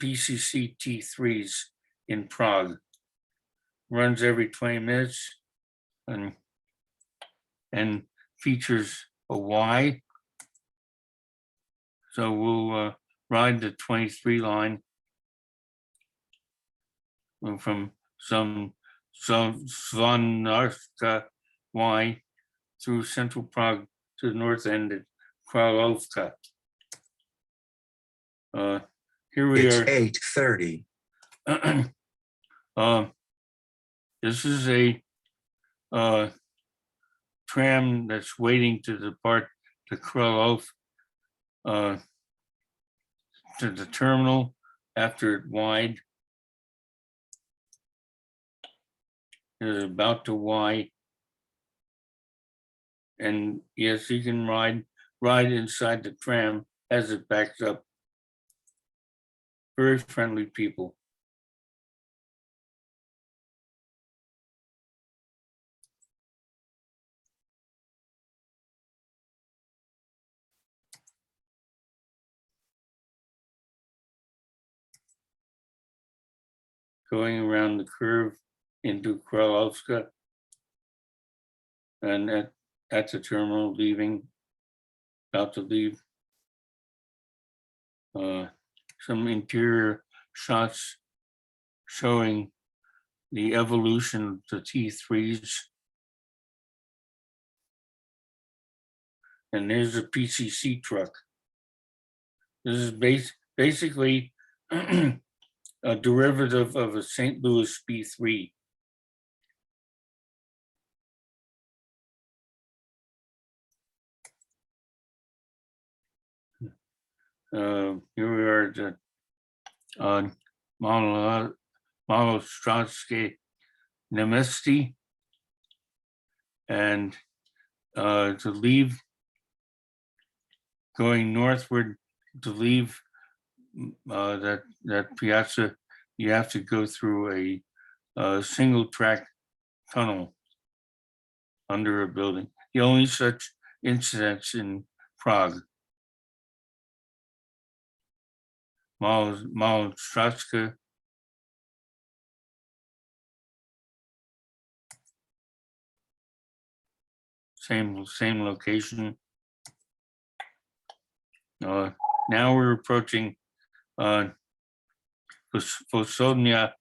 PCC T3s in Prague. Runs every 20 minutes and features a Y. So we'll ride the 23 line from some Svanarska Y through central Prague to the north end at Kralovka. Here we It's are. 8:30. This is a tram that's waiting to depart to Krylov, to the terminal after it wide. It's about to wide. And yes, you can ride inside the tram as it backs up. Very friendly people. Going around the curve into Kralovka, and at the terminal, about to leave. Some interior shots showing the evolution of the T3s. And there's a PCC truck. This is basically a derivative of a St. Louis B3. Here we are at the Malostratsky Nemesty, and to leave, going northward, to leave that piazza, you have to go through a single track tunnel under a building. The only such incidents in Prague. Malostratska. Same location. Now we're approaching Posodnia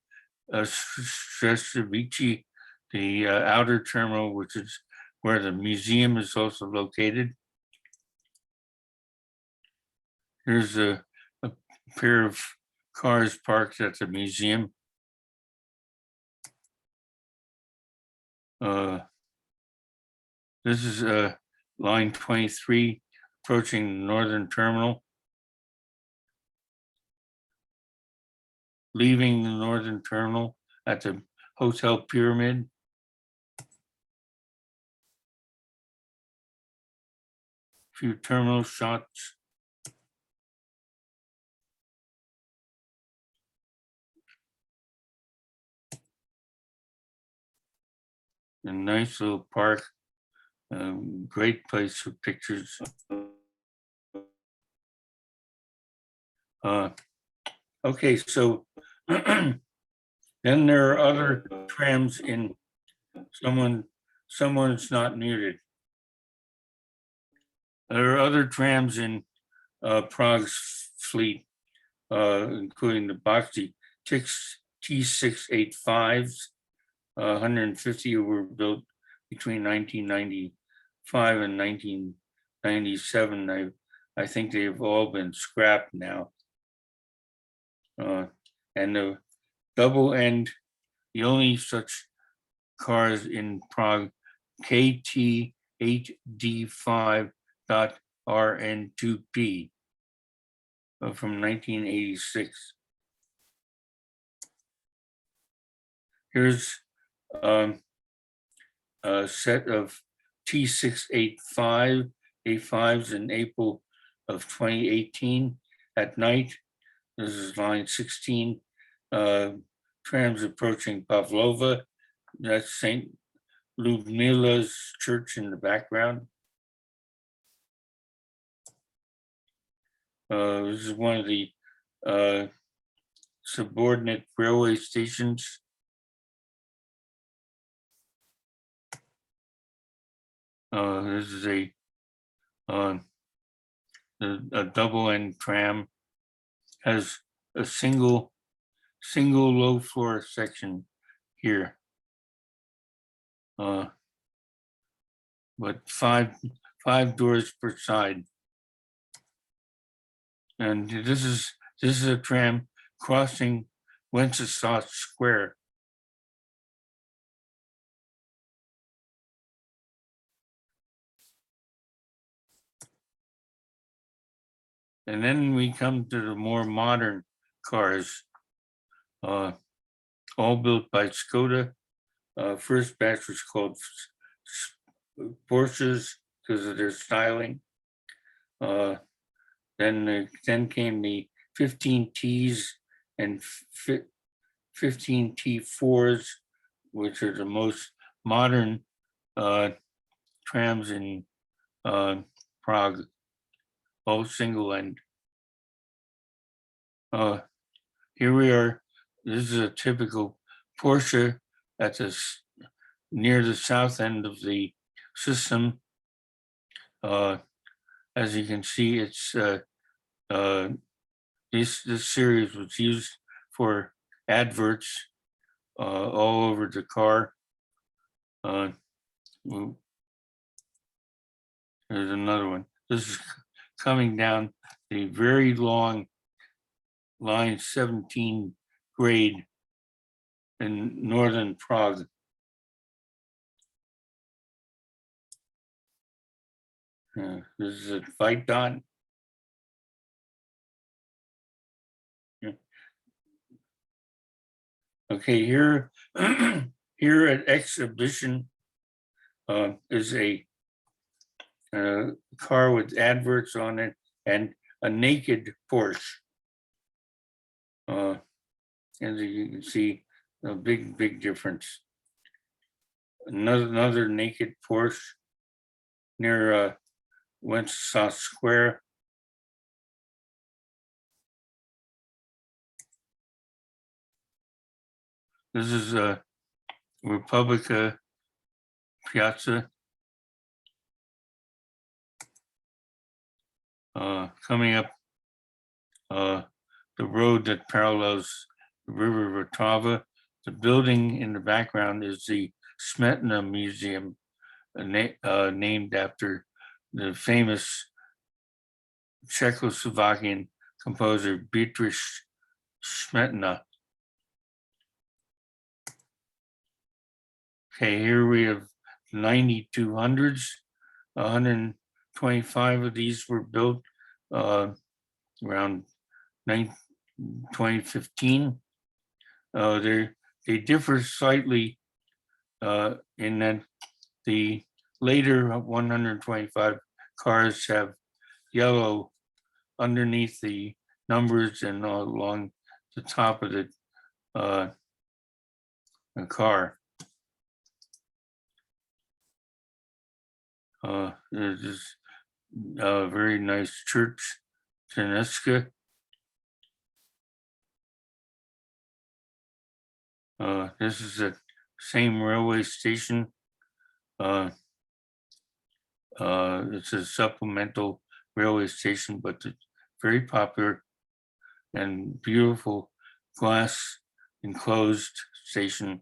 Streshevici, the outer terminal, which is where the museum is also located. Here's a pair of cars parked at the museum. This is line 23 approaching the northern terminal. Leaving the northern terminal at the Hotel Pyramid. Few terminal shots. A nice little park. Great place for pictures. Okay, so then there are other trams in someone's not muted. There are other trams in Prague's fleet, including the Boxy T685s. 150 were built between 1995 and 1997. I think they've all been scrapped now. And the double end, the only such cars in Prague, KT8D5.RN2P from 1986. Here's a set of T685 A5s in April of 2018 at night. This is line 16, trams approaching Pavlova. That's St. Ludmila's church in the background. This is one of the subordinate railway stations. This is a double end tram, has a single low floor section here. But five doors per side. And this is a tram crossing Wenceslas Square. And then we come to the more modern cars, all built by Skoda. First batch was called Porsches because of their styling. Then came the 15Ts and 15T4s, which are the most modern trams in Prague, all single end. Here we are. This is a typical Porsche at near the south end of the system. As you can see, it's this series was used for adverts all over the car. There's another one. This is coming down the very long line 17 grade in northern Prague. This is a Phaeton. Okay, here here at exhibition is a car with adverts on it and a naked Porsche. As you can see, a big difference. Another naked Porsche near Wenceslas Square. This is Republica Piazza. Coming up the road that parallels the River Vltava. The building in the background is the Smetana Museum, named after the famous Czechoslovakian composer Beatrice Smetana. Okay, here we have 9200s. 125 of these were built around 2015. They differ slightly in that the later 125 cars have yellow underneath the numbers and along the top of the car. There's this very nice church, Teneska. This is the same railway station. It's a supplemental railway station, but it's very popular and beautiful glass enclosed station.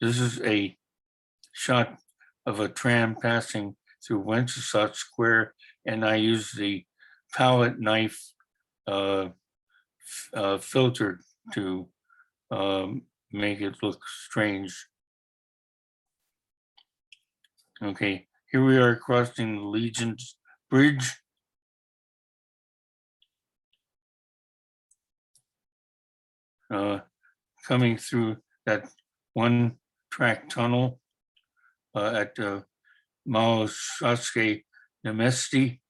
This is a shot of a tram passing through Wenceslas Square, and I use the palette knife filter to make it look strange. Okay, here we are crossing the Legion's Bridge. Coming through that one-track tunnel at Maloshatsky Nemesti.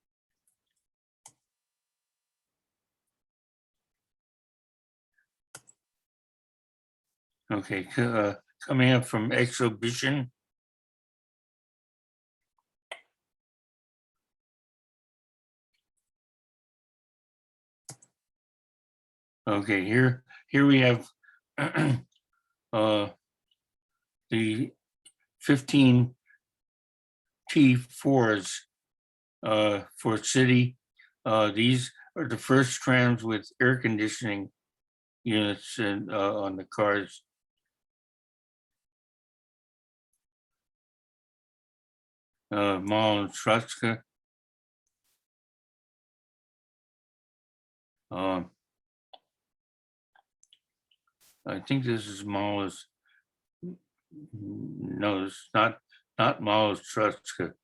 Okay, coming up from exhibition. Okay, here we have the 15 T4s for city. These are the first trams with air conditioning units and on the cars. Mall and Trutska. I think this is Mall's. No, it's not Mall's Trutska.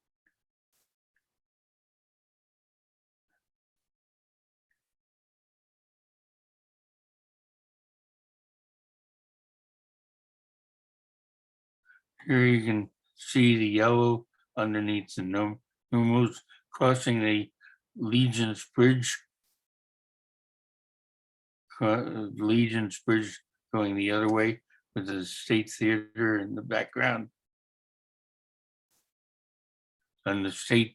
Here you can see the yellow underneath the numerals crossing the Legion's Bridge. Legion's Bridge going the other way with the State Theater in the background. And the State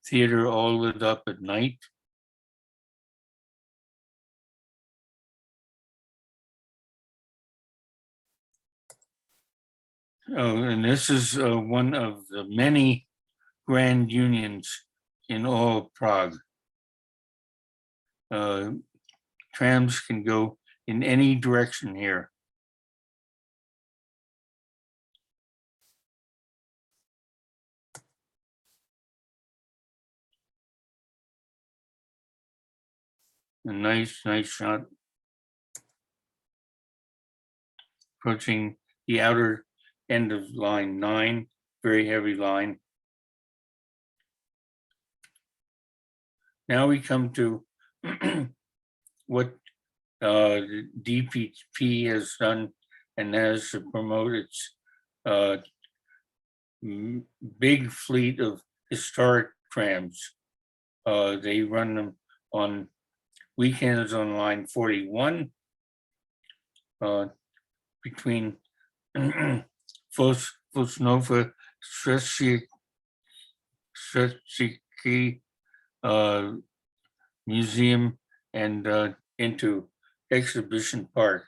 Theater all lit up at night. Oh, and this is one of the many grand unions in all of Prague. Trams can go in any direction here. A nice shot. Approaching the outer end of line 9, very heavy line. Now we come to what the DPP has done, and that is to promote its big fleet of historic trams. They run them on weekends on line 41 between Fosnova, Strzelecki Museum and into Exhibition Park.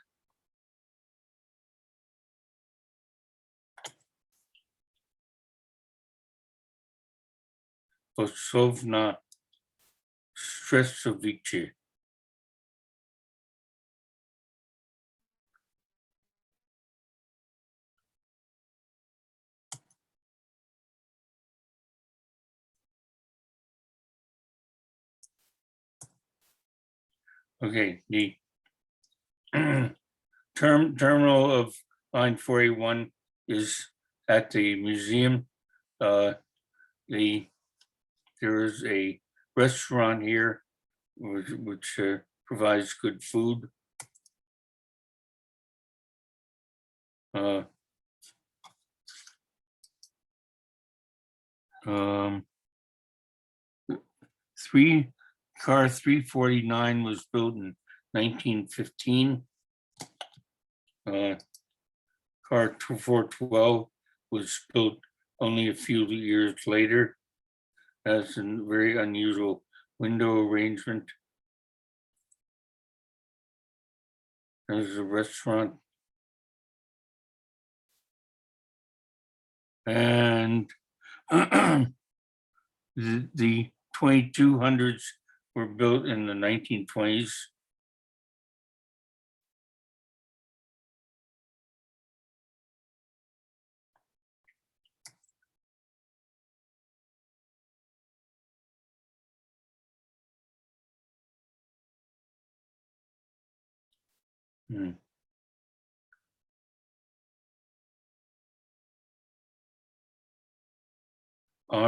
Posovna Strzelecki. Okay, the terminal of line 41 is at the museum. There is a restaurant here which provides good food. 349 was built in 1915. Car 412 was built only a few years later. That's a very unusual window arrangement. There's a restaurant. And the 2200s were built in the 1920s. En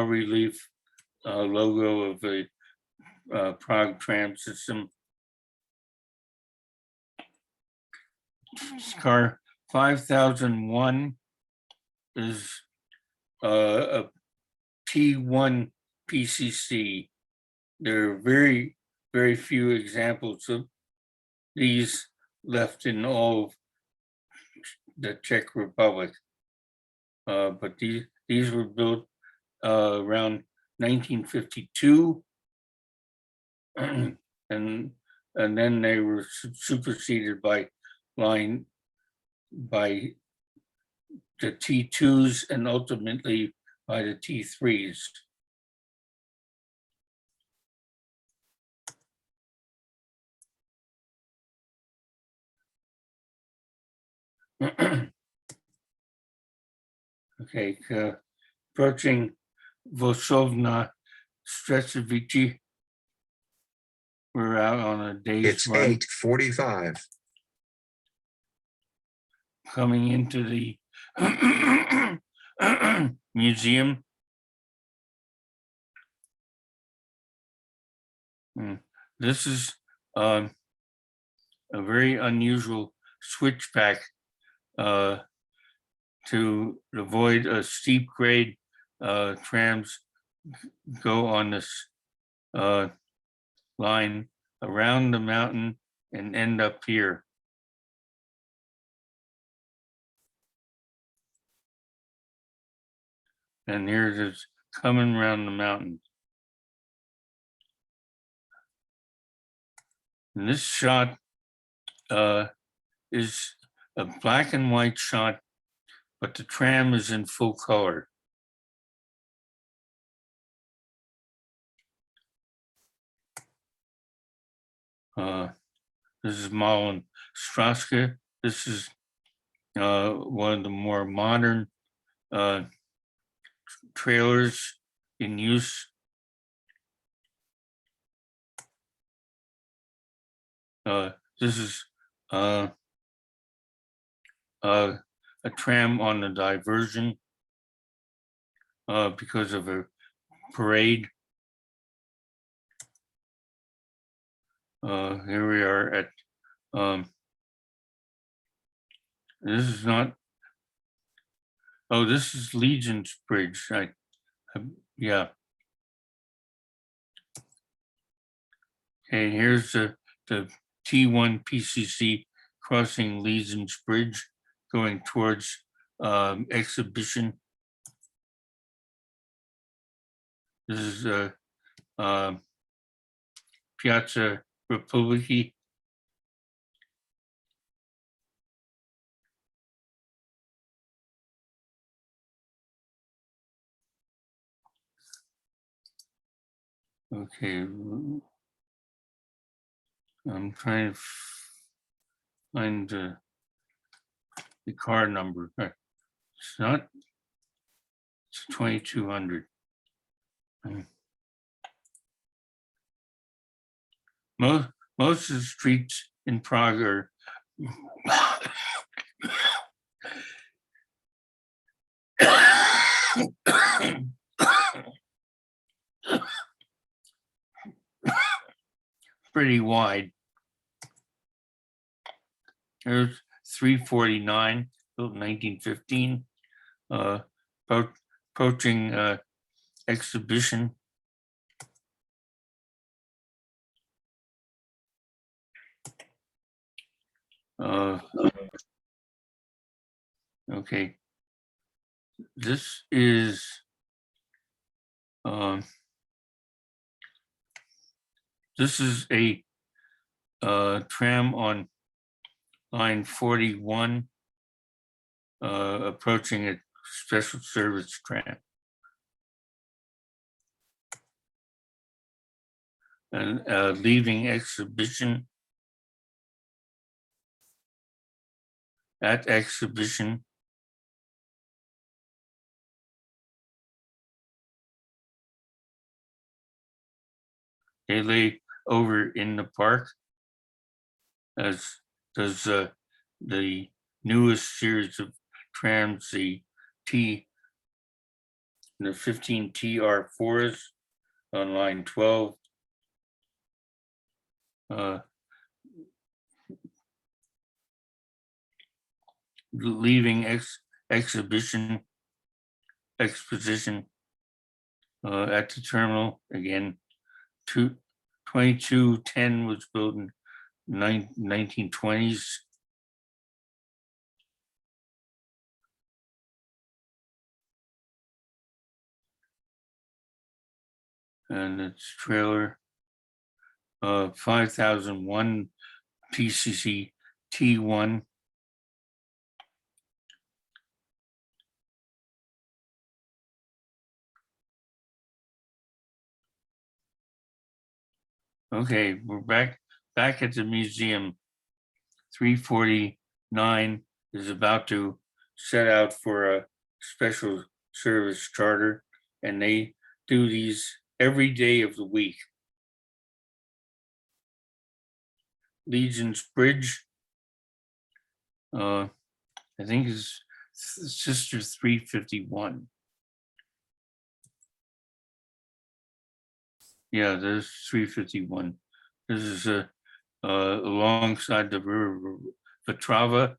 relief logo of the Prague tram system. Car 5001 is a T1 PCC. There are very, very few examples of these left in all of the Czech Republic. But these were built around 1952 and and then they were superseded by the T2s and ultimately by the T3s. Okay, approaching Vosovna Stresovici. We're out on a day's It's run, 8:45. coming into the museum. This is a very unusual switchback to avoid a steep grade. Trams go on this line around the mountain and end up here. And here's it coming around the mountain. And this shot is a black and white shot, but the tram is in full color. This is Malin Straske. This is one of the more modern trailers in use. This is a tram on the diversion because of a parade. Here we are at, this is not, oh, this is Legion's Bridge. Yeah. Okay, here's the T1 PCC crossing Legion's Bridge going towards Exhibition. This is Piazza Republiki. Okay, I'm trying to find the car number. It's not, it's 2200. Most of the streets in Prague are pretty wide. There's 349, built in 1915, approaching Exhibition. Okay, this is a tram on line 41, approaching a special service tram. And leaving Exhibition. At Exhibition, they lay over in the park, as does the newest series of trams, the 15 TR4s on line 12. Leaving Exposition at the terminal again. 2210 was built in 1920s. And its trailer 5001 PCC T1. Okay, we're back at the museum. 349 is about to set out for a special service charter, and they do these every day of the week. Legion's Bridge, I think is Sister 351. Yeah, there's 351. This is alongside the river Vetrava,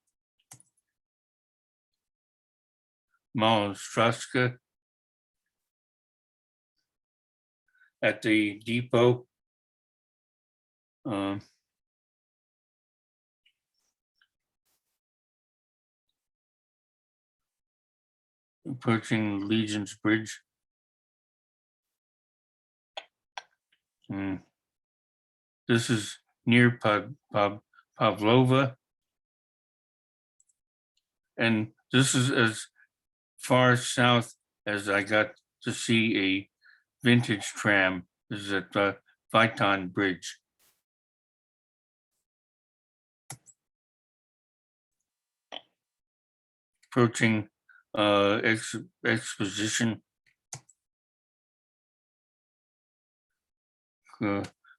Malostraska, at the depot. Approaching Legion's Bridge. This is near Pavlova. And this is as far south as I got to see a vintage tram. This is at the Viton Bridge. Approaching exposition.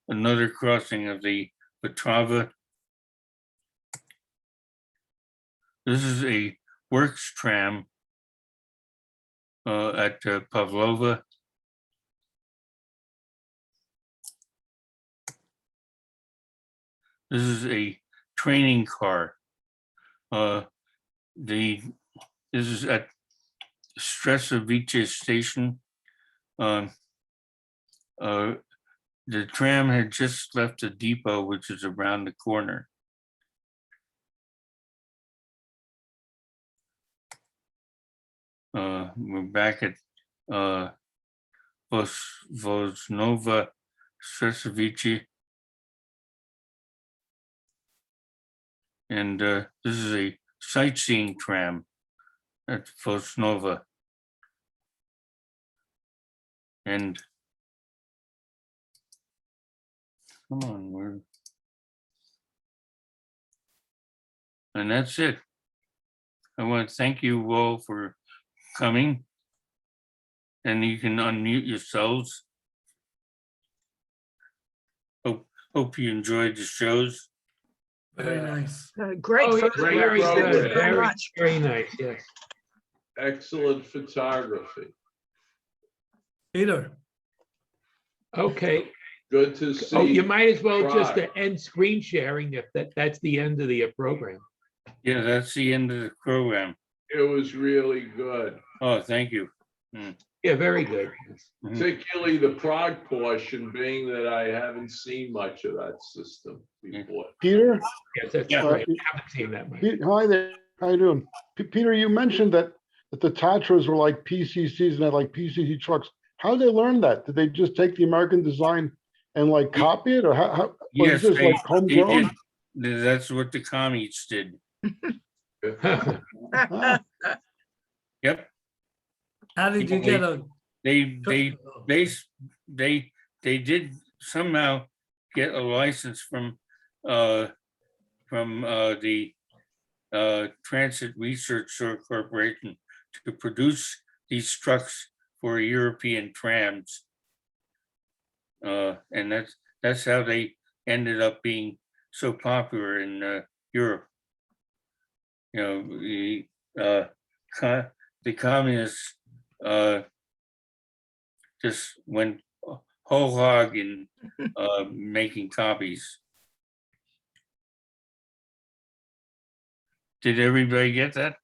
Another crossing of the Vetrava. This is a works tram at Pavlova. This is a training car. This is at Stresovice station. The tram had just left the depot, which is around the corner. We're back at Vosnova Stresovice. And this is a sightseeing tram at Vosnova. And come on, and that's it. I want to thank you all for coming, and you can unmute yourselves. Hope you enjoyed the shows. Very nice. Great. Oh, yeah, photograph. very Thank you good, very much. very nice, yes. Excellent photography. Peter, Okay, Good to see. oh, you might as well just Prague. end screen sharing if that's the end of the program. Yeah, that's the end of the program. It was really good, Oh, thank you. Yeah, very good. yes. particularly the Prague portion, being that I haven't seen much of that system before. Peter? Yes, that's Yeah. right. I haven't seen that much. Hi there, how you doing? Peter, you mentioned that the Tatras were like PCCs and had like PCC trucks. How did they learn that? Did they just take the American design and like copy it, or how or Yes, is this like they homegrown? did. That's what the commies did. Ah, Yep. how did you get a? They did somehow get a license from the Transit Research Corporation to produce these trucks for European trams. And that's how they ended up being so popular in Europe. You know, the communists just went whole hog in making copies. Did everybody get that?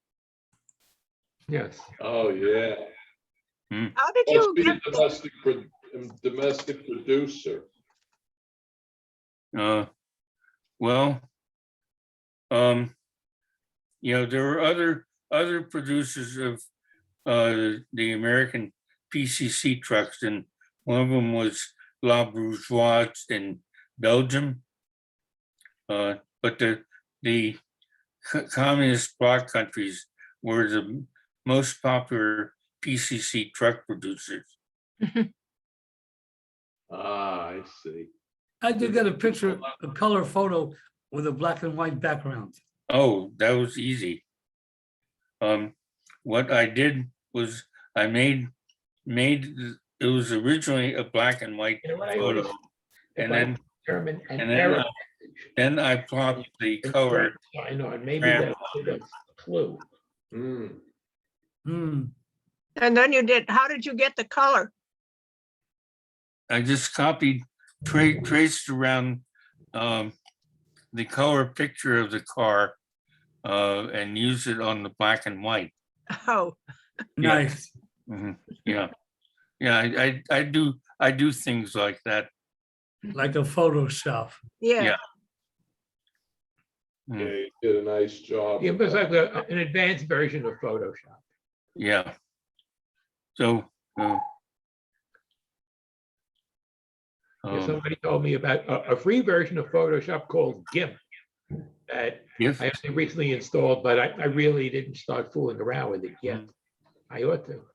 Yes. Oh, yeah. How did Must you be get, a domestic producer. Well, you know, there were other producers of the American PCC trucks, and one of them was La Bourgeoise in Belgium. But the communist bloc countries were the most popular PCC truck producers. I see. I did get a picture, a color photo with a black and white background. Oh, that was easy. What I did was I made it was originally a black and white You know what I photo, always- and if I then determine an and then, error. then I plopped the message color. in sign on, maybe tramp. that's a clue. Hmm. Hmm, And then you did, how did you get the color? I just copied, traced around the color picture of the car and used it on the black and white. Oh, Yeah. nice. Mhm. Yeah, yeah. I do things like that. Like a Photoshop. yeah. Yeah. Yeah, you did a nice job. It with was that. like an advanced version of Photoshop. Yeah. So. Somebody told me about a free version of Photoshop called GIMP that Yes. I only recently installed, but I really didn't start fooling around with it yet. I ought to.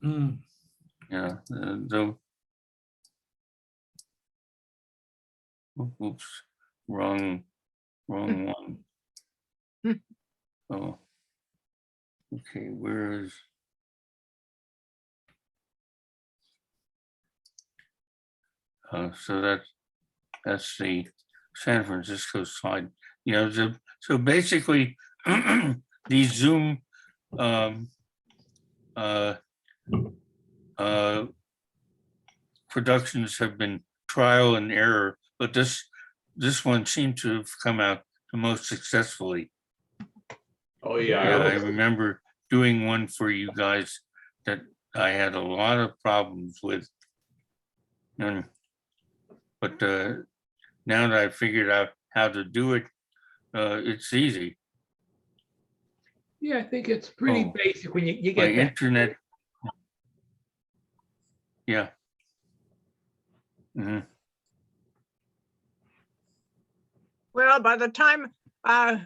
Hmm, Yeah. So. Oops. Wrong one. Oh. Okay. Where is? So that's the San Francisco slide. You know, so basically, these Zoom productions have been trial and error, but this one seemed to have come out the most successfully. Oh, Yeah, yeah. I remember doing one for you guys that I had a lot of problems with. But now that I figured out how to do it, it's easy. Yeah, I think it's pretty Oh, basic when you My get that. internet. Yeah. Mhm. Well, by the time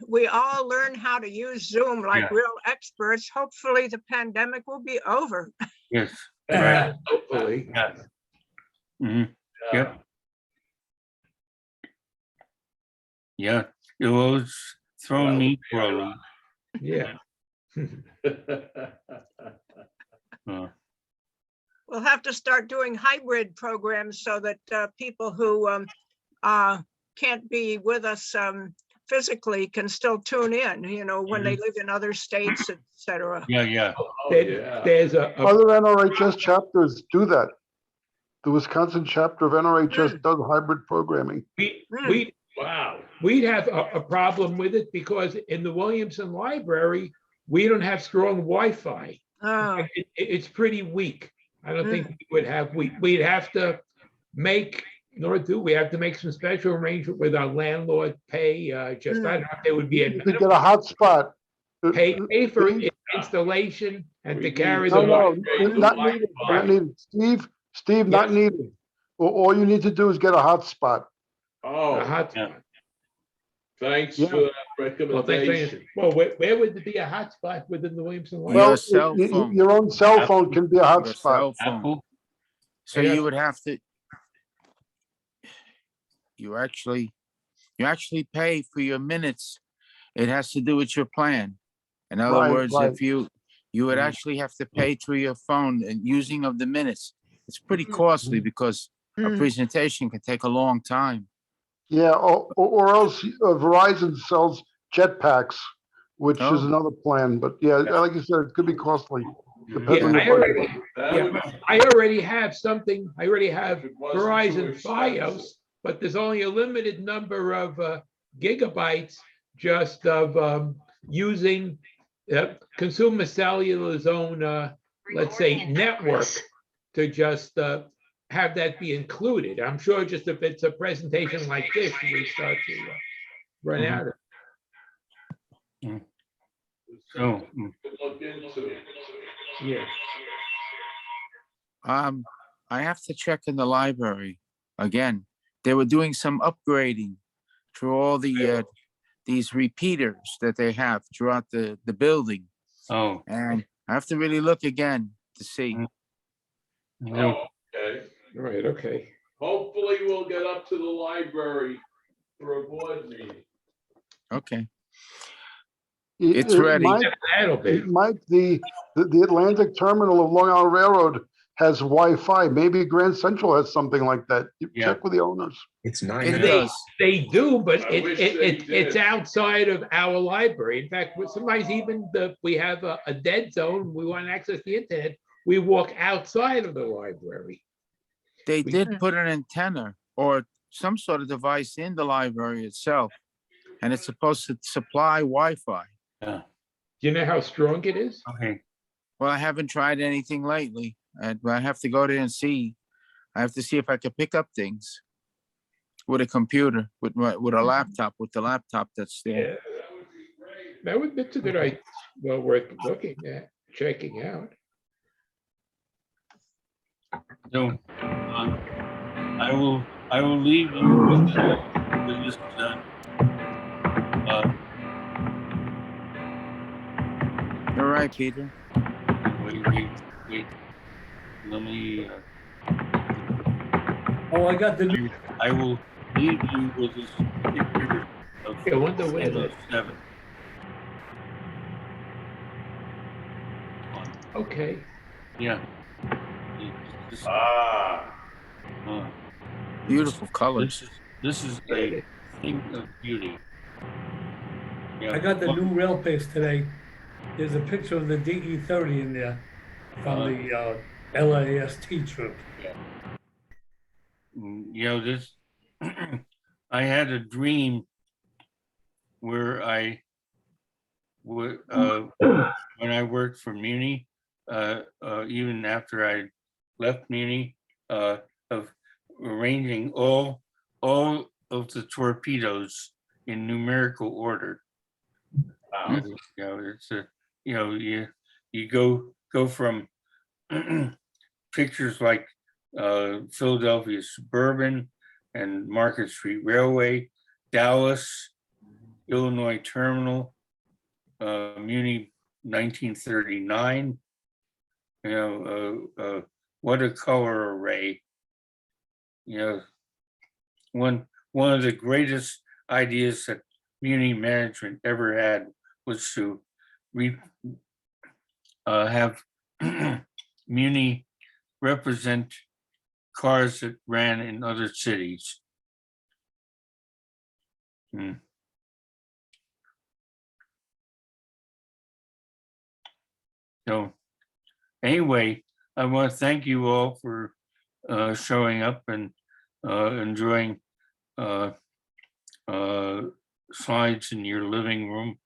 we all learn how to use Zoom like Yeah. real experts, hopefully the pandemic will be over. Yes. Right. Hopefully. Yeah. Mhm. Yeah. Yeah. It was throwing me for a loop. Yeah. Uh, We'll have to start doing hybrid programs so that people who can't be with us physically can still tune in, you know, when they live in other states, et cetera. Yeah, yeah. Oh, yeah. There's a Other NRHS chapters do that. The Wisconsin chapter of NRHS does hybrid programming. Wow. we'd have a problem with it because in the Williamson Library, we don't have strong Wi-Fi. Oh, It's pretty weak. I don't think we would have, we'd have to make, nor do we have to make some special arrangement with our landlord, pay, just, I don't know if there would be You could a get a hotspot. pay for installation and to We carry need the. No, Wi-Fi. not needed, not needed. Steve, not needed. All you need to do is get a hotspot. A Oh, hotspot. thanks Yeah. for that Well, thanks for recommendation. answering. Well, where would there be a hotspot within the Williamson Your Library? Well, cell phone. your own cell phone can be a Your hotspot. cell phone. Apple. So Yeah. you would have to, you actually pay for your minutes. It has to do with your plan. In other Right, words, right. if you would actually have to pay through your phone and using of the minutes. It's pretty costly because a Mm. presentation can take a long time. Yeah, or else Verizon sells jetpacks, which is Oh. another plan. But yeah, like you said, it could be costly. Depends Yeah, on your budget. I already have something, I already have It wasn't too Verizon expensive. FiOS, but there's only a limited number of gigabytes just of using Consumer Cellular's own, let's say, network to just have that be included. I'm sure just if it's a presentation like this, we start to run out of. So, Look into. Yeah. I have to check in the library again. They were doing some upgrading through all the these repeaters that they have throughout the building, Oh, and I have to really look again to see. no, Okay, Right, okay. hopefully we'll get up to the library for a board meeting. Okay, it's ready. That'll be. Mike, the Atlantic Terminal of Long Island Railroad has Wi-Fi. Maybe Grand Central has something like that. You Yeah. check with the owners. It's It 9 does. They do, but I wish they it's did. outside of our library. In fact, sometimes even we have a dead zone, we want to access the internet, we walk outside of the library. They We- did put an antenna or some sort of device in the library itself, and it's supposed to supply Wi-Fi. Do you know how strong it is? okay, Well, I haven't tried anything lately. I have to go there and see. I have to see if I can pick up things with a computer, with a laptop, with the laptop that's there. That's a good idea. Well, worth looking at, checking out. so, I will leave you with this, All right, Peter. wait, let me, Oh, I got the new, I will leave you with this picture of I wonder where that, 7. okay. Yeah. This, Ah, uh, Beautiful colors. this is a thing of beauty. Yeah. I got the new rail pace today. There's a picture of the DE 30 in there from the LAST trip. You know, this, I had a dream where I would, when I worked for Muni, even after I left Muni, of arranging all of the torpedoes in numerical order. wow. You know, it's a, you know, you go from pictures like Philadelphia Suburban and Market Street Railway, Dallas, Illinois Terminal, Muni 1939. You know, what a color array. You know, one of the greatest ideas that Muni management ever had was to have Muni represent cars that ran in other cities. So anyway, I want to thank you all for showing up and enjoying slides in your living room.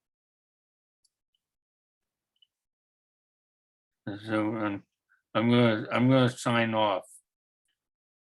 And so I'm gonna sign off.